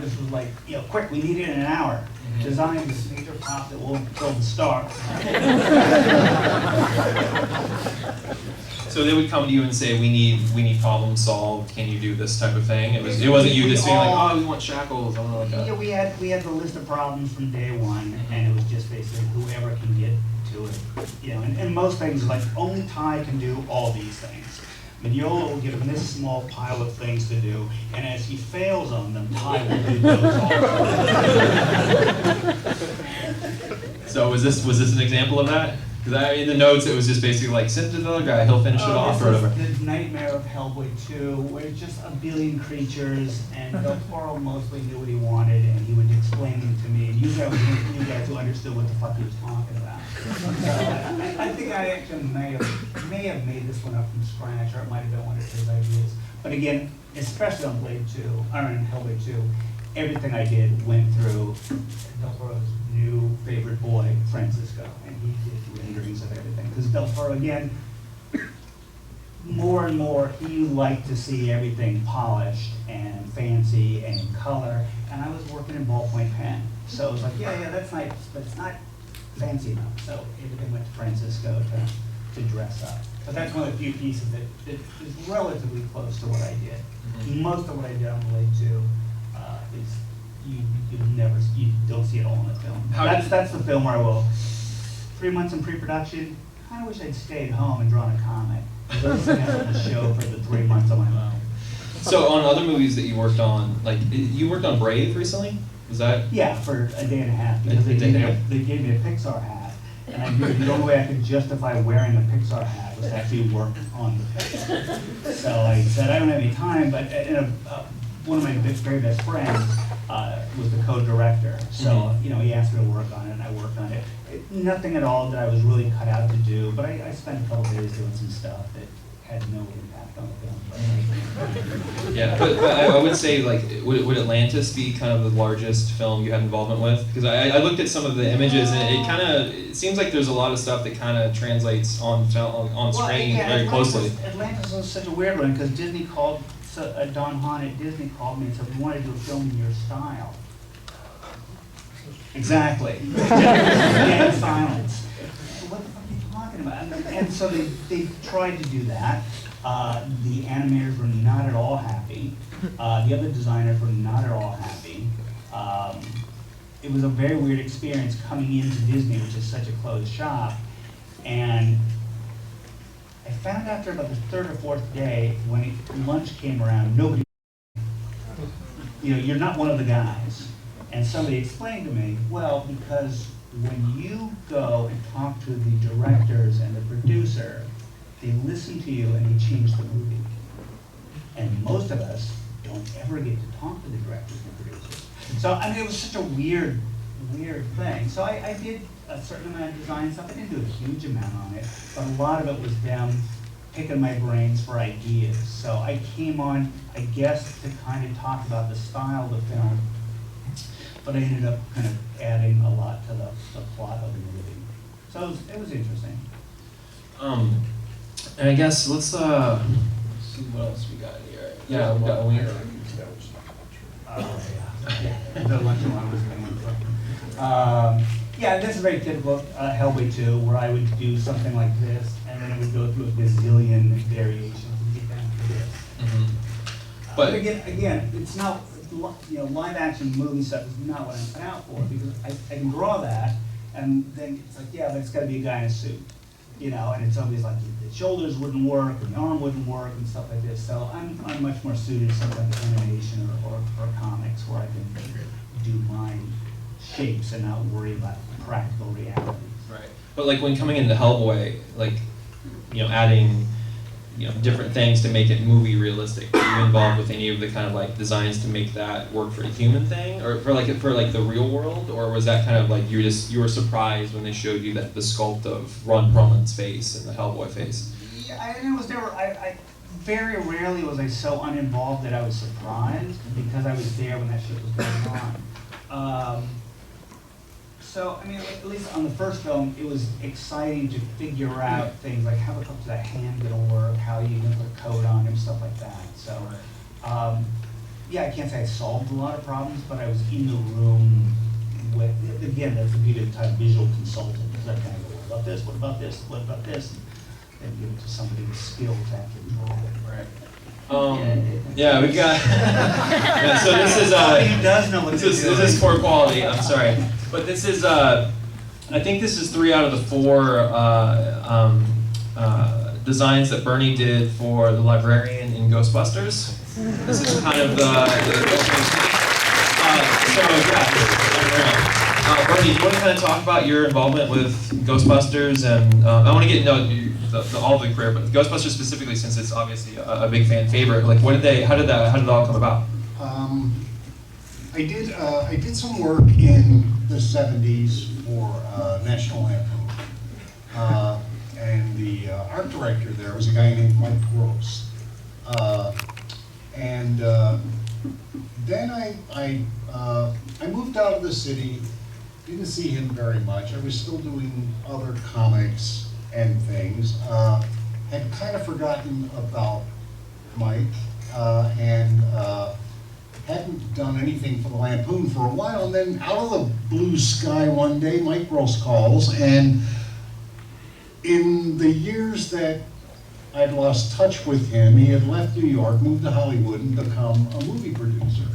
This was like, quick, we need it in an hour. Design this major prop that will build the star. So they would come to you and say, we need problem solved. Can you do this type of thing? It wasn't you just being like, oh, we want shackles. I want like that. Yeah, we had the list of problems from day one, and it was just basically whoever can get to it. And most things like only Ty can do all these things. Mignola will give him this small pile of things to do, and as he fails on them, Ty will do those also. So was this an example of that? Because in the notes it was just basically like, send it to the other guy, he'll finish it off or whatever. The nightmare of Hellboy 2, where it's just a billion creatures, and Del Toro mostly knew what he wanted, and he would explain them to me, and you guys who understood what the fuck he was talking about. So I think I actually may have made this one up from scratch, or it might have been one of his ideas. But again, especially on Blade 2, or in Hellboy 2, everything I did went through Del Toro's new favorite boy, Francisco, and he did renderings of everything. Because Del Toro, again, more and more, he liked to see everything polished and fancy and in color, and I was working in ballpoint pen. So it was like, yeah, that's nice, but it's not fancy enough. So everything went to Francisco to dress up. But that's one of the few pieces that is relatively close to what I did. Mm-hmm. Most of what I did on Blade 2 is you don't see it all in the film. That's the film where I will 3 months in pre-production. I wish I'd stayed home and drawn a comic. I was on the show for the 3 months on my own. So on other movies that you worked on, like you worked on Brave recently? Was that? Yeah, for a day and a half because they gave me a Pixar hat, and I knew the only way I could justify wearing a Pixar hat was to actually work on the Pixar. So I said I don't have any time, but one of my very best friends was the co-director, so he asked me to work on it, and I worked on it. Nothing at all that I was really cut out to do, but I spent a couple days doing some stuff that had no impact on the film. Yeah, but I would say, like, would Atlantis be kind of the largest film you had involvement with? Because I looked at some of the images, and it seems like there's a lot of stuff that kind of translates on screen very closely. Atlantis was such a weird one because Disney called, Don Hahn at Disney called me and said, we want to do a film in your style. Exactly. Dead silence. What the fuck are you talking about? And so they tried to do that. The animators were not at all happy. The other designers were not at all happy. It was a very weird experience coming into Disney, which is such a closed shop. And I found after about the third or fourth day, when lunch came around, nobody, you're not one of the guys. And somebody explained to me, well, because when you go and talk to the directors and the producer, they listen to you and they change the movie. And most of us don't ever get to talk to the directors and producers. So, I mean, it was such a weird thing. So I did a certain amount of design stuff. I didn't do a huge amount on it, but a lot of it was them picking my brains for ideas. So I came on, I guess, to kind of talk about the style of the film, but I ended up kind of adding a lot to the plot of the movie. So it was interesting. And I guess let's see what else we got here. Yeah, we got a winner. The lunch one was yeah, this is very typical Hellboy 2, where I would do something like this, and then it would go through a gazillion variations and get down to this. Mm-hmm. But again, it's not, live action movie stuff is not what I'm put out for, because I can draw that, and then it's like, yeah, but it's got to be a guy in a suit, and it's always like the shoulders wouldn't work, or the arm wouldn't work, and stuff like this. So I'm much more suited to something like animation or comics, where I can do my shapes and not worry about practical realities. Right. But like when coming into Hellboy, like, adding, different things to make it movie realistic. Were you involved with any of the kind of like designs to make that work for a human thing, or for like the real world, or was that kind of like you were surprised when they showed you that the sculpt of Ron Perlman's face and the Hellboy face? Yeah, it was never. I very rarely was I so uninvolved that I was surprised, because I was there when that shit was going on. So, I mean, at least on the first film, it was exciting to figure out things like how the fuck is that hand gonna work, how you gonna put a coat on him, stuff like that. So, yeah, I can't say I solved a lot of problems, but I was in the room with, again, that's the beauty of the type visual consultant, because I kind of go, what about this, what about this, what about this? And give it to somebody with skills to actually draw it. Right. Yeah, we got. Yeah, so this is. Somebody who does know what this is poor quality. I'm sorry, but this is. I think this is 3 out of the 4 designs that Bernie did for the librarian in Ghostbusters. This is kind of the so yeah. Bernie, do you want to kind of talk about your involvement with Ghostbusters, and I want to get into all of the career, but Ghostbusters specifically, since it's obviously a big fan favorite. Like, how did it all come about? I did some work in the '70s for National Lampoon, and the art director there was a guy named Mike Gross, and then I moved out of the city. Didn't see him very much. I was still doing other comics and things. Had kind of forgotten about Mike, and hadn't done anything for the Lampoon for a while. And then out of the blue sky one day, Mike Gross calls, and in the years that I'd lost touch with him, he had left New York, moved to Hollywood, and become a movie producer.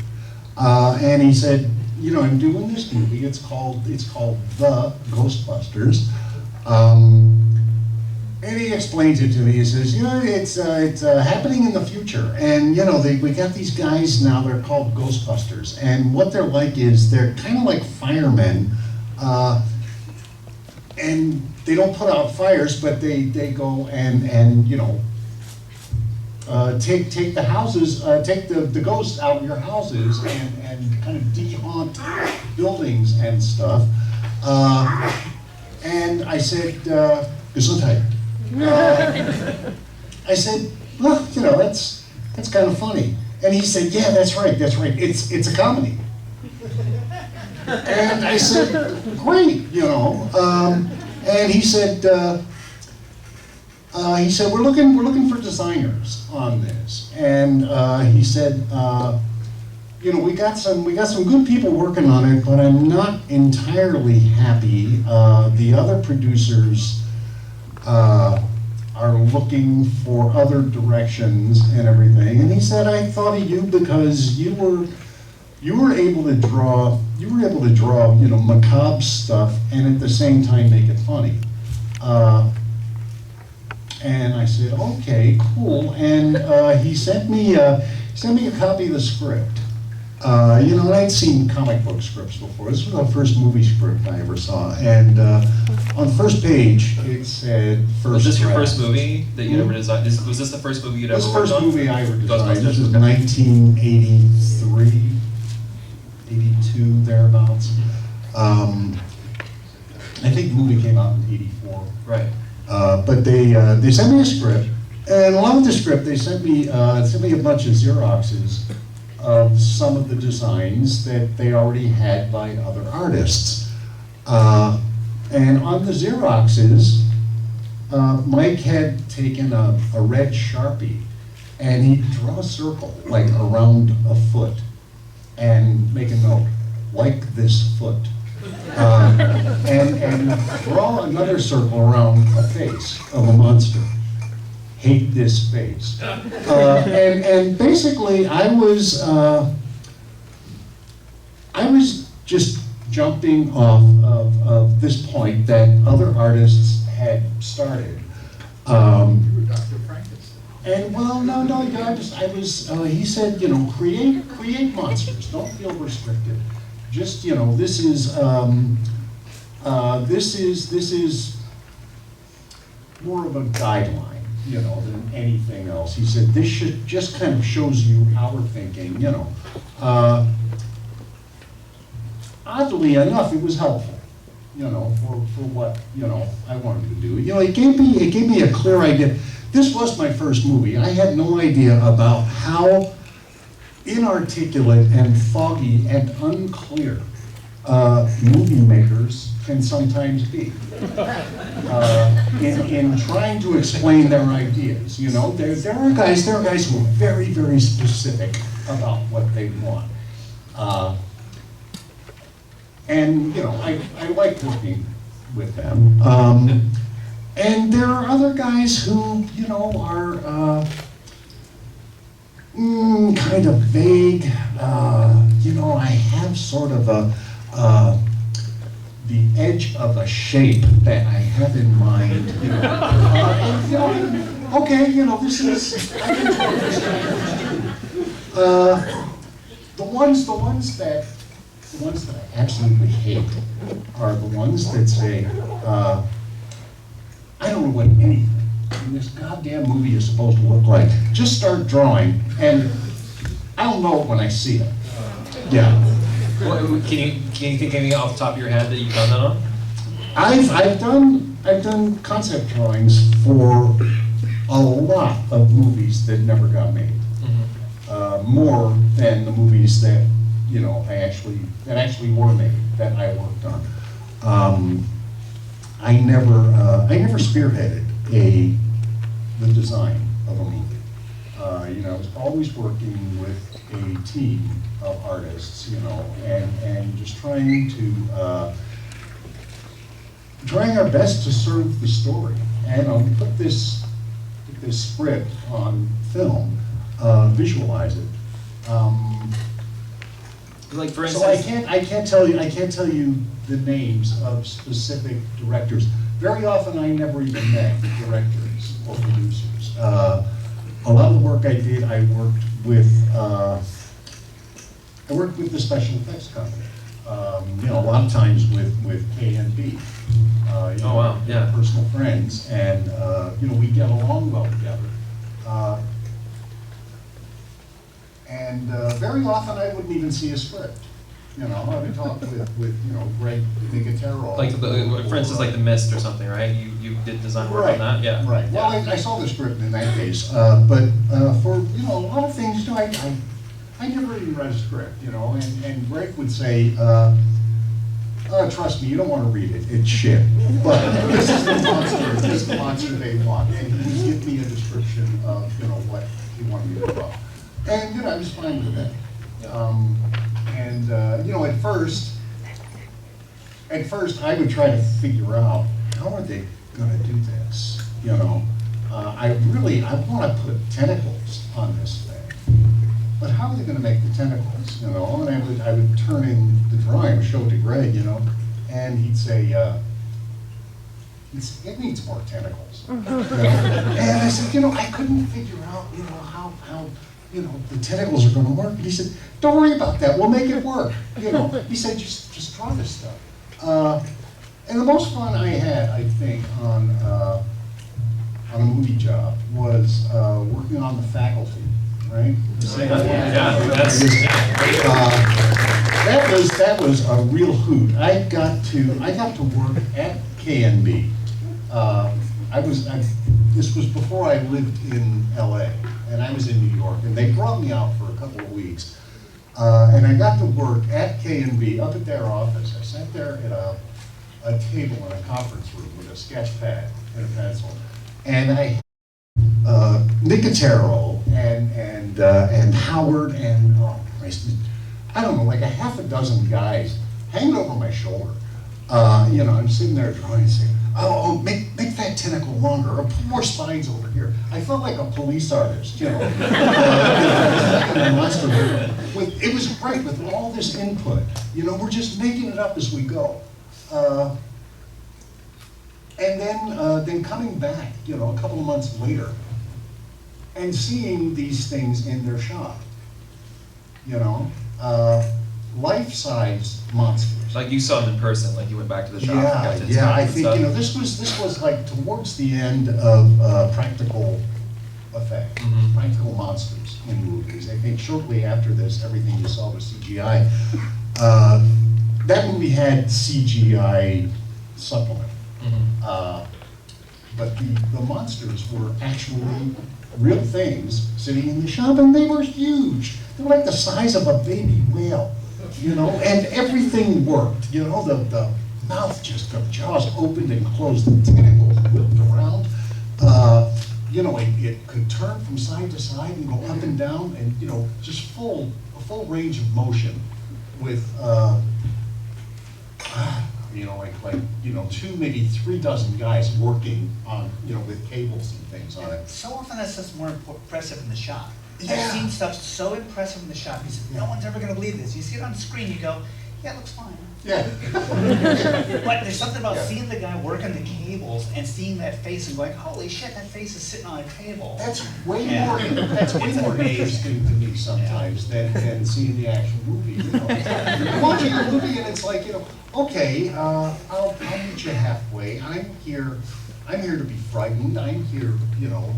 And he said, I'm doing this movie. It's called The Ghostbusters. And he explains it to me. He says, it's happening in the future. And, we got these guys now, they're called Ghostbusters. And what they're like is they're kind of like firemen. And they don't put out fires, but they go and take the houses, take the ghosts out of your houses and kind of de-haunt buildings and stuff. And I said, Gesundheit. I said, well, that's kind of funny. And he said, yeah, that's right, it's a comedy. And I said, great, you know. And he said, we're looking for designers on this. And he said, you know, we got some good people working on it, but I'm not entirely happy. The other producers are looking for other directions and everything. And he said, I thought of you because you were able to draw, you know, macabre stuff and at the same time make it funny. And I said, okay, cool. And he sent me a copy of the script. You know, I'd seen comic book scripts before. This was the first movie script I ever saw. And on the first page, it said first Was this your draft. first movie that you ever designed? Was this the first movie you'd ever This was worked the on? first movie I ever designed. This was Ghostbusters, okay. 1983, 82, thereabouts. I think the movie came out in 84. Right. But they sent me a script, and along with the script, they sent me a bunch of Xeroxes of some of the designs that they already had by other artists. And on the Xeroxes, Mike had taken a red Sharpie, and he'd draw a circle, like around a foot, and make a note, like this foot. And draw another circle around a face of a monster. Hate this face. And basically, I was just jumping off of this point that other artists had started. Dr. Frankenstein. And well, no, he said, you know, create monsters. Don't feel restricted. Just, you know, this is more of a guideline, you know, than anything else. He said this just kind of shows you our thinking, you know. Oddly enough, it was helpful, you know, for what, you know, I wanted to do. You know, it gave me a clear idea. This was my first movie. I had no idea about how inarticulate and foggy and unclear movie makers can sometimes be in trying to explain their ideas. You know, there are guys who are very, very specific about what they want. And you know, I like working with them. And there are other guys who, you know, are kind of vague. You know, I have sort of the edge of a shape that I have in mind. You know, and, you know, okay, you know, this is. I can tell this the ones that I absolutely hate are the ones that say, I don't know what anything in this goddamn movie is supposed to look like. Just start drawing, and I'll know it when I see it. Yeah. Well, can you think of anything off the top of your head that you've done that on? I've done concept drawings for a lot of movies that never got made. More than the movies that, you know, that actually were made, that I worked on. I never spearheaded the design of a movie. You know, I was always working with a team of artists, you know, and just trying our best to serve the story. And put this script on film, visualize it. Like for So instance, I can't tell you the names of specific directors. Very often I never even met directors or producers. A lot of the work I did, I worked with the special effects company. You know, a lot of times with A&B. Oh wow, yeah. Personal friends, and you know, we get along well together. And very often I wouldn't even see a script. You know, I would talk with you know, Greg Nicotero. Like, for instance, like The Mist or something, right? You did design work on that? Yeah. Right. Yeah. Well, I saw the script in that case, but for, you know, a lot of things, you know, I never even read a script, you know, and Greg would say, trust me, you don't want to read it, it's shit. But this is the monster they want. And he would give me a description of, you know, what he wanted me to draw. And, you know, I was fine with that. You know, at first I would try to figure out, how are they gonna do this? You know, I want to put tentacles on this thing, but how are they gonna make the tentacles? You know, and I would turn in the drawing, and show it to Greg, you know, and he'd say, it needs more tentacles. You know? And I said, you know, I couldn't figure out, you know, how you know, the tentacles are gonna work. And he said, don't worry about that, we'll make it work. You know, he said, just draw this stuff. And the most fun I had, I think, on a movie job was working on The Faculty, right? That was a real hoot. I got to work at KNB. This was before I lived in LA, and I was in New York, and they brought me out for a couple of weeks. And I got to work at KNB, up at their office. I sat there at a table in a conference room with a sketch pad and a pencil. And I Nicotero and Howard and, oh Christ, I don't know, like a half a dozen guys hanging over my shoulder. You know, I'm sitting there drawing and saying, make that tentacle longer, or put more spines over here. I felt like a police artist, you know. It was great with all this input. You know, we're just making it up as we go. And then coming back, you know, a couple of months later, and seeing these things in their shop, you know, life-size monsters. Like you saw them in person, like you went back to the shop. And got to Yeah, I and think, stuff. you know, this was like towards the end of practical effect, practical monsters in movies. I think shortly after this, everything you saw was CGI. That movie had CGI supplement. But the monsters were actually real things sitting in the shop, and they were huge. They were like the size of a baby whale, you know, and everything worked. You know, the mouth just, the jaws opened and closed, the tentacles whipped around. You know, it could turn from side to side and go up and down, and, you know, just a full range of motion with, you know, like you know, 2, maybe 3 dozen guys working on, you know, with cables and things on it. So often that's just more impressive in the shop. Yeah. I've seen stuff so impressive in the shop. You said, no one's ever going to believe this. You see it on screen, you go, yeah, it looks fine. Yeah. But there's something about Yeah. seeing the guy working the cables and seeing that face and going, holy shit, that face is sitting on a table. That's way Yeah. more amazing. interesting to me sometimes than seeing the actual movie. You know, you're watching a movie and it's like, you know, okay, I'll meet you halfway. I'm here to be frightened. I'm here, you know,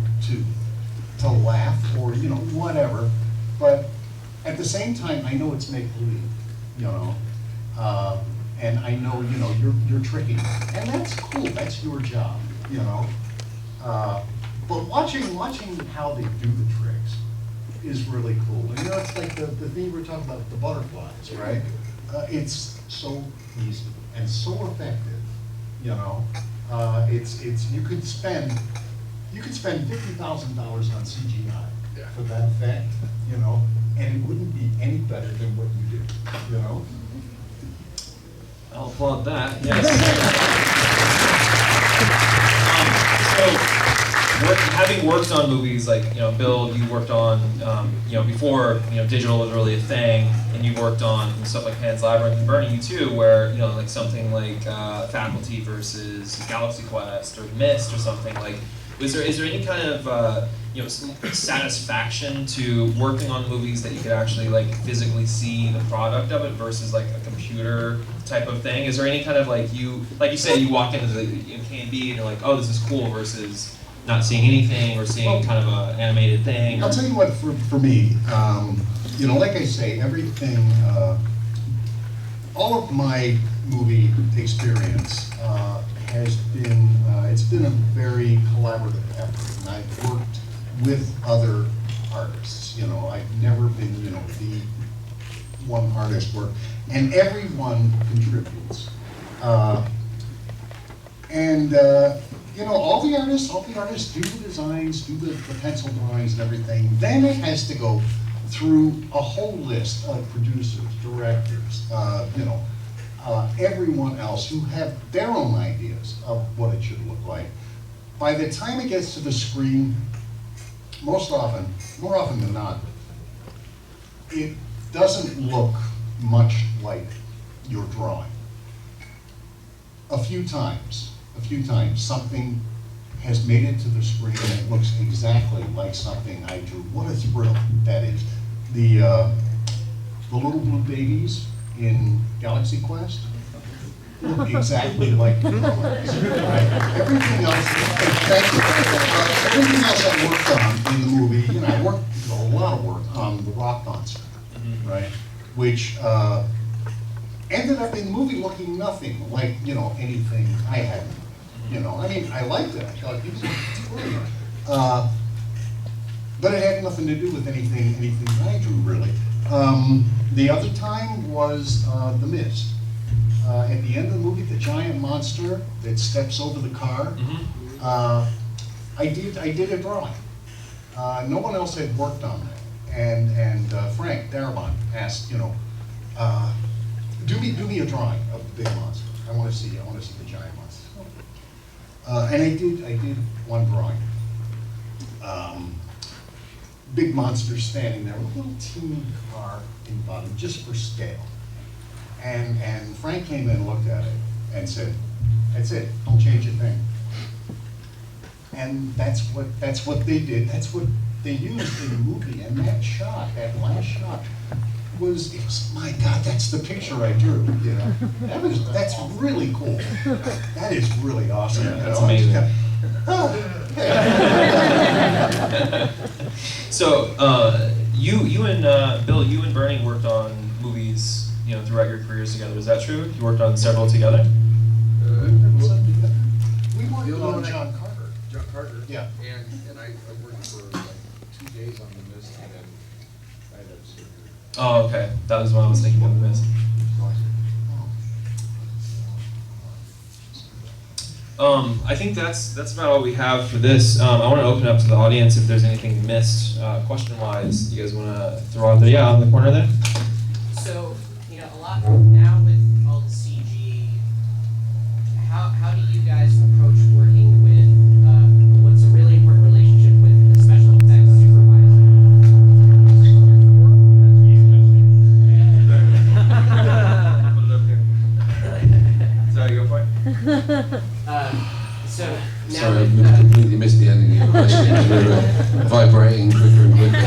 to laugh or, you know, whatever. But at the same time, I know it's make believe, you know. And I know, you know, you're tricking me. And that's cool, that's your job, you know. But watching how they do the tricks is really cool. And, you know, it's like the thing we were talking about, the butterflies, right? It's so easy and so effective, you know. You could spend $50,000 on CGI for that effect, you know, and it wouldn't be any better than what you do, you know. I'll applaud that, yes. So, having worked on movies like, you know, Bill, you worked on, you know, before, you know, digital was really a thing, and you worked on stuff like Pan's Labyrinth and Bernie, you too, where, you know, like something like Faculty versus Galaxy Quest or Mist or something, like, is there any kind of, you know, satisfaction to working on movies that you could actually like physically see the product of it versus like a computer type of thing? Is there any kind of like you said, you walk into the K&B and you're like, oh, this is cool, versus not seeing anything or seeing kind of an animated thing? I'll tell you what, for me, you know, like I say, everything all of my movie experience has been, it's been a very collaborative effort, and I've worked with other artists. You know, I've never been, you know, the one artist work, and everyone contributes. You know, all the artists do the designs, do the pencil drawings and everything. Then it has to go through a whole list of producers, directors, you know, everyone else who have their own ideas of what it should look like. By the time it gets to the screen, more often than not, it doesn't look much like your drawing. A few times, something has made it to the screen and it looks exactly like something I drew. What a thrill that is. The little blue babies in Galaxy Quest look exactly like the colors. Right? Everything else I worked on in the movie, you know, I worked a lot of work on the rock monster, right? Which ended up in the movie looking nothing like, you know, anything I had. You know, I mean, I liked it. I thought he was brilliant. But it had nothing to do with anything I drew, really. The other time was The Mist. At the end of the movie, the giant monster that steps over the car, I did a drawing. No one else had worked on that. And Frank Darabont asked, you know, do me a drawing of the big monster. I want to see the giant monster. And I did one drawing. Big monster standing there with a little teeny car in the bottom, just for scale. And Frank came in and looked at it and said, "That's it. Don't change a thing." And that's what they did. That's what they used in the movie. And that last shot, was my God, that's the picture I drew. You know, that's really cool. That is really awesome. Yeah, you that's know? amazing. Yeah. So you and Bill, you and Bernie worked on movies, you know, throughout your careers together. Is that true? You worked on several together. We worked Bill on and I- John Carter. John Carter. Yeah. And I worked for like 2 days on The Mist, and then I had surgery. Oh, okay. That was what I was thinking of the Mist. I think that's about all we have for this. I want to open up to the audience if there's anything missed, question-wise. You guys want to throw out there? Yeah, on the corner there. So, you know, a lot now with all the CG, how do you guys approach working with what's a really important relationship with the special effects supervisor? Sorry, go for it. So now Sorry, with, I completely missed the ending of your question. We were vibrating quicker and quicker.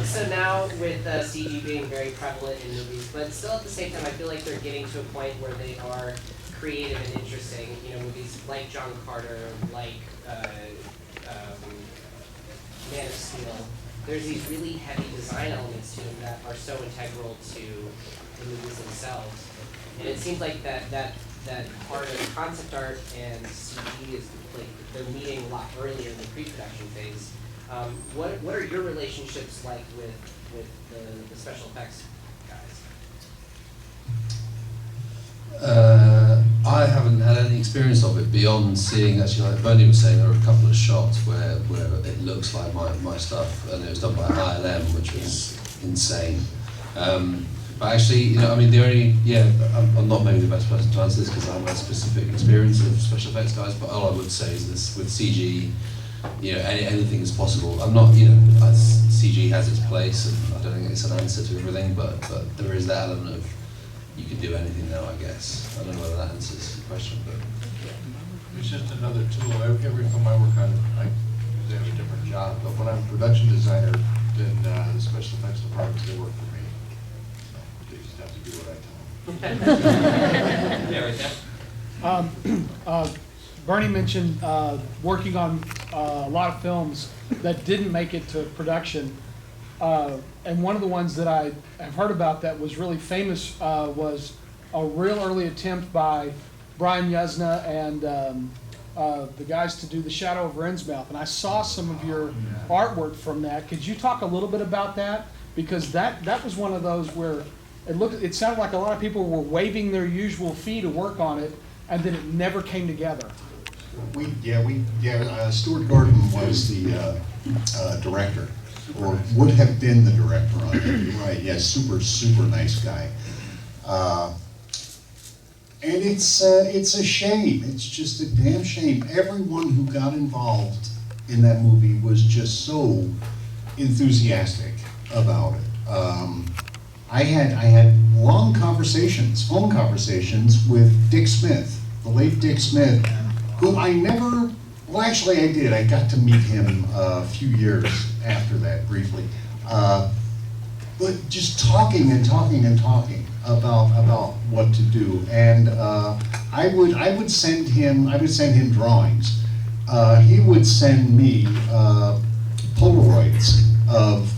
So now with CG being very prevalent in movies, but still at the same time, I feel like they're getting to a point where they are creative and interesting. You know, movies like John Carter, like Man of Steel. There's these really heavy design elements to them that are so integral to the movies themselves. And it seems like that part of concept art and CG is like they're meeting a lot earlier in the pre-production phase. What are your relationships like with the special effects guys? I haven't had any experience of it beyond seeing, actually, like Bernie was saying, there are a couple of shots where it looks like my stuff, and it was done by ILM, which was insane. But actually, you know, I mean, I'm not maybe the best person to answer this because I have a specific experience of special effects guys, but all I would say is this, with CG, you know, anything is possible. I'm not, you know, CG has its place, and I don't think it's an answer to everything, but there is that element of, you can do anything now, I guess. I don't know whether that answers the question, but. It's just another tool. Every film I work on, I usually have a different job, but when I'm a production designer, then the special effects departments, they work for me. So they just have to do what I tell them. Yeah, right there. Bernie mentioned working on a lot of films that didn't make it to production. And one of the ones that I have heard about that was really famous was a real early attempt by Brian Yuzna and the guys to do The Shadow over Innsmouth. And I saw some of your artwork from that. Could you talk a little bit about that? Because that was one of those where it sounded like a lot of people were waiving their usual fee to work on it, and then it never came together. Stuart Gordon was the director, or would have been the director on it. You're right, yeah, super nice guy. And it's a shame. It's just a damn shame. Everyone who got involved in that movie was just so enthusiastic about it. I had long conversations, phone conversations with Dick Smith, the late Dick Smith, who I never, well actually I did. I got to meet him a few years after that briefly. But just talking about what to do, and I would send him drawings. He would send me Polaroids of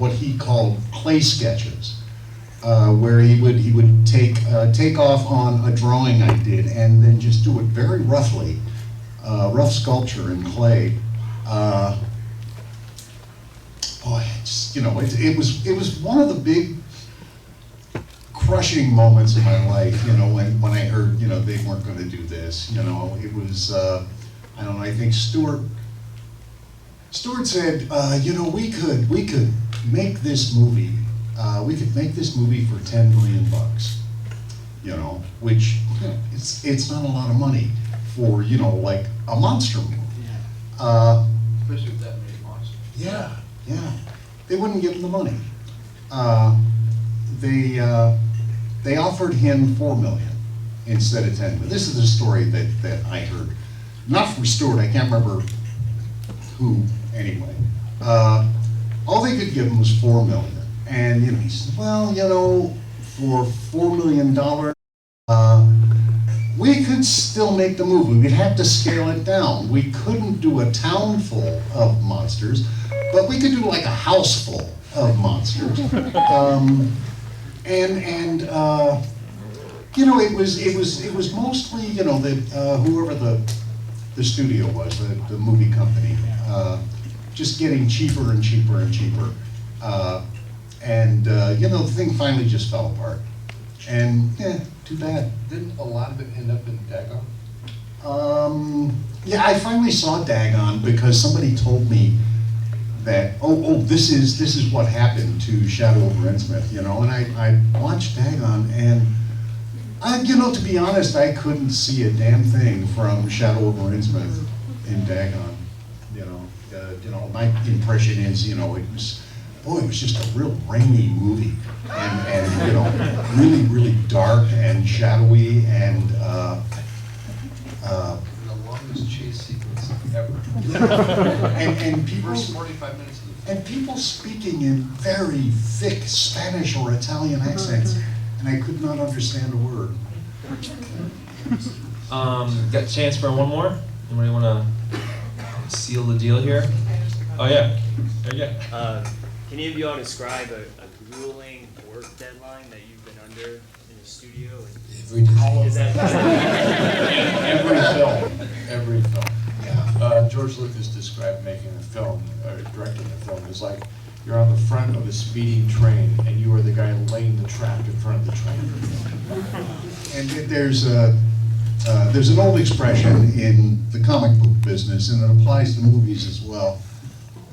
what he called clay sketches, where he would take off on a drawing I did and then just do it very roughly, rough sculpture in clay. Boy, it was one of the big crushing moments in my life, when I heard, they weren't going to do this. It was, I don't know, I think Stuart said, we could make this movie, for $10 million, which, it's not a lot of money for, like a monster movie. Especially with that many monsters. Yeah. They wouldn't give him the money. They offered him $4 million instead of $10 million. This is the story that I heard. Not from Stuart, I can't remember who anyway. All they could give him was $4 million. And he said, well, for $4 million, we could still make the movie. We'd have to scale it down. We couldn't do a town full of monsters, but we could do like a house full of monsters. It was mostly, whoever the studio was, the movie company, just getting cheaper and cheaper and cheaper. The thing finally just fell apart. And, too bad. Didn't a lot of it end up in Dagon? I finally saw Dagon because somebody told me that, this is what happened to Shadow over Innsmouth, and I watched Dagon, and to be honest, I couldn't see a damn thing from Shadow over Innsmouth in Dagon. My impression is, it was just a real rainy movie, and really, really dark and shadowy, and The longest chase sequence ever. and people, First 45 minutes of the film. and people speaking in very thick Spanish or Italian accents, and I could not understand a word. Got a chance for one more? Anybody want to seal the deal here? Oh yeah, there you go. Can any of you all describe a grueling work deadline that you've been under in the studio? Every day. Is that Every film. Yeah. George Lucas described making a film, or directing a film, as like you're on the front of a speeding train and you are the guy laying the trap in front of the train. And there's an old expression in the comic book business, and it applies to movies as well.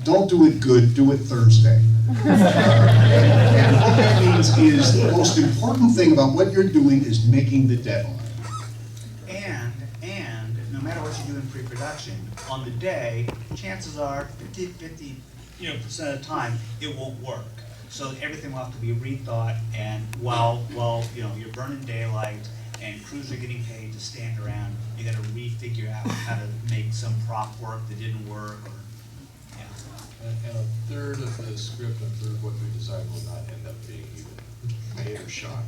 Don't do it good, do it Thursday. And what that means is the most important thing about what you're doing is making the deadline. And no matter what you do in pre-production, on the day, chances are 50% of the time it won't work. So everything will have to be rethought, and while you're burning daylight and crews are getting paid to stand around, you got to refigure out how to make some prop work that didn't work. And a third of the script and a third of what we designed will not end up being even made or shot.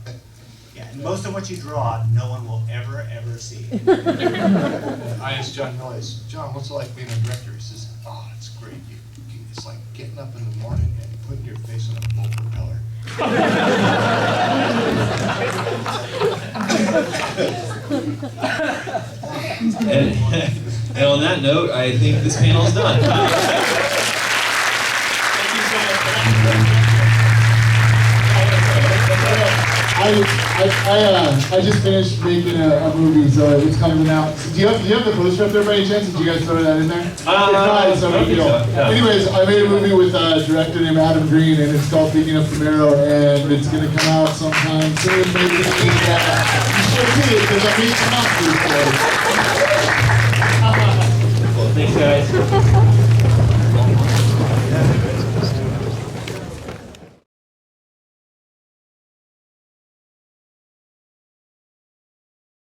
Yeah, and most of what you draw, no one will ever see. I asked John Miller, John, what's it like being a director? He says, it's great. It's like getting up in the morning and putting your face on a boat propeller. And on that note, I think this panel is done. Thank you so much for I just finished making a movie, so it's coming out. Do you have the poster up there by any chance? Did you guys throw that in there? If not, it's no big deal. Yeah. Anyways, I made a movie with a director named Adam Green, and it's called Picking Up the Marrow, and it's gonna come out sometime soon. Maybe you should see it because I made some monsters for it. Thanks, guys.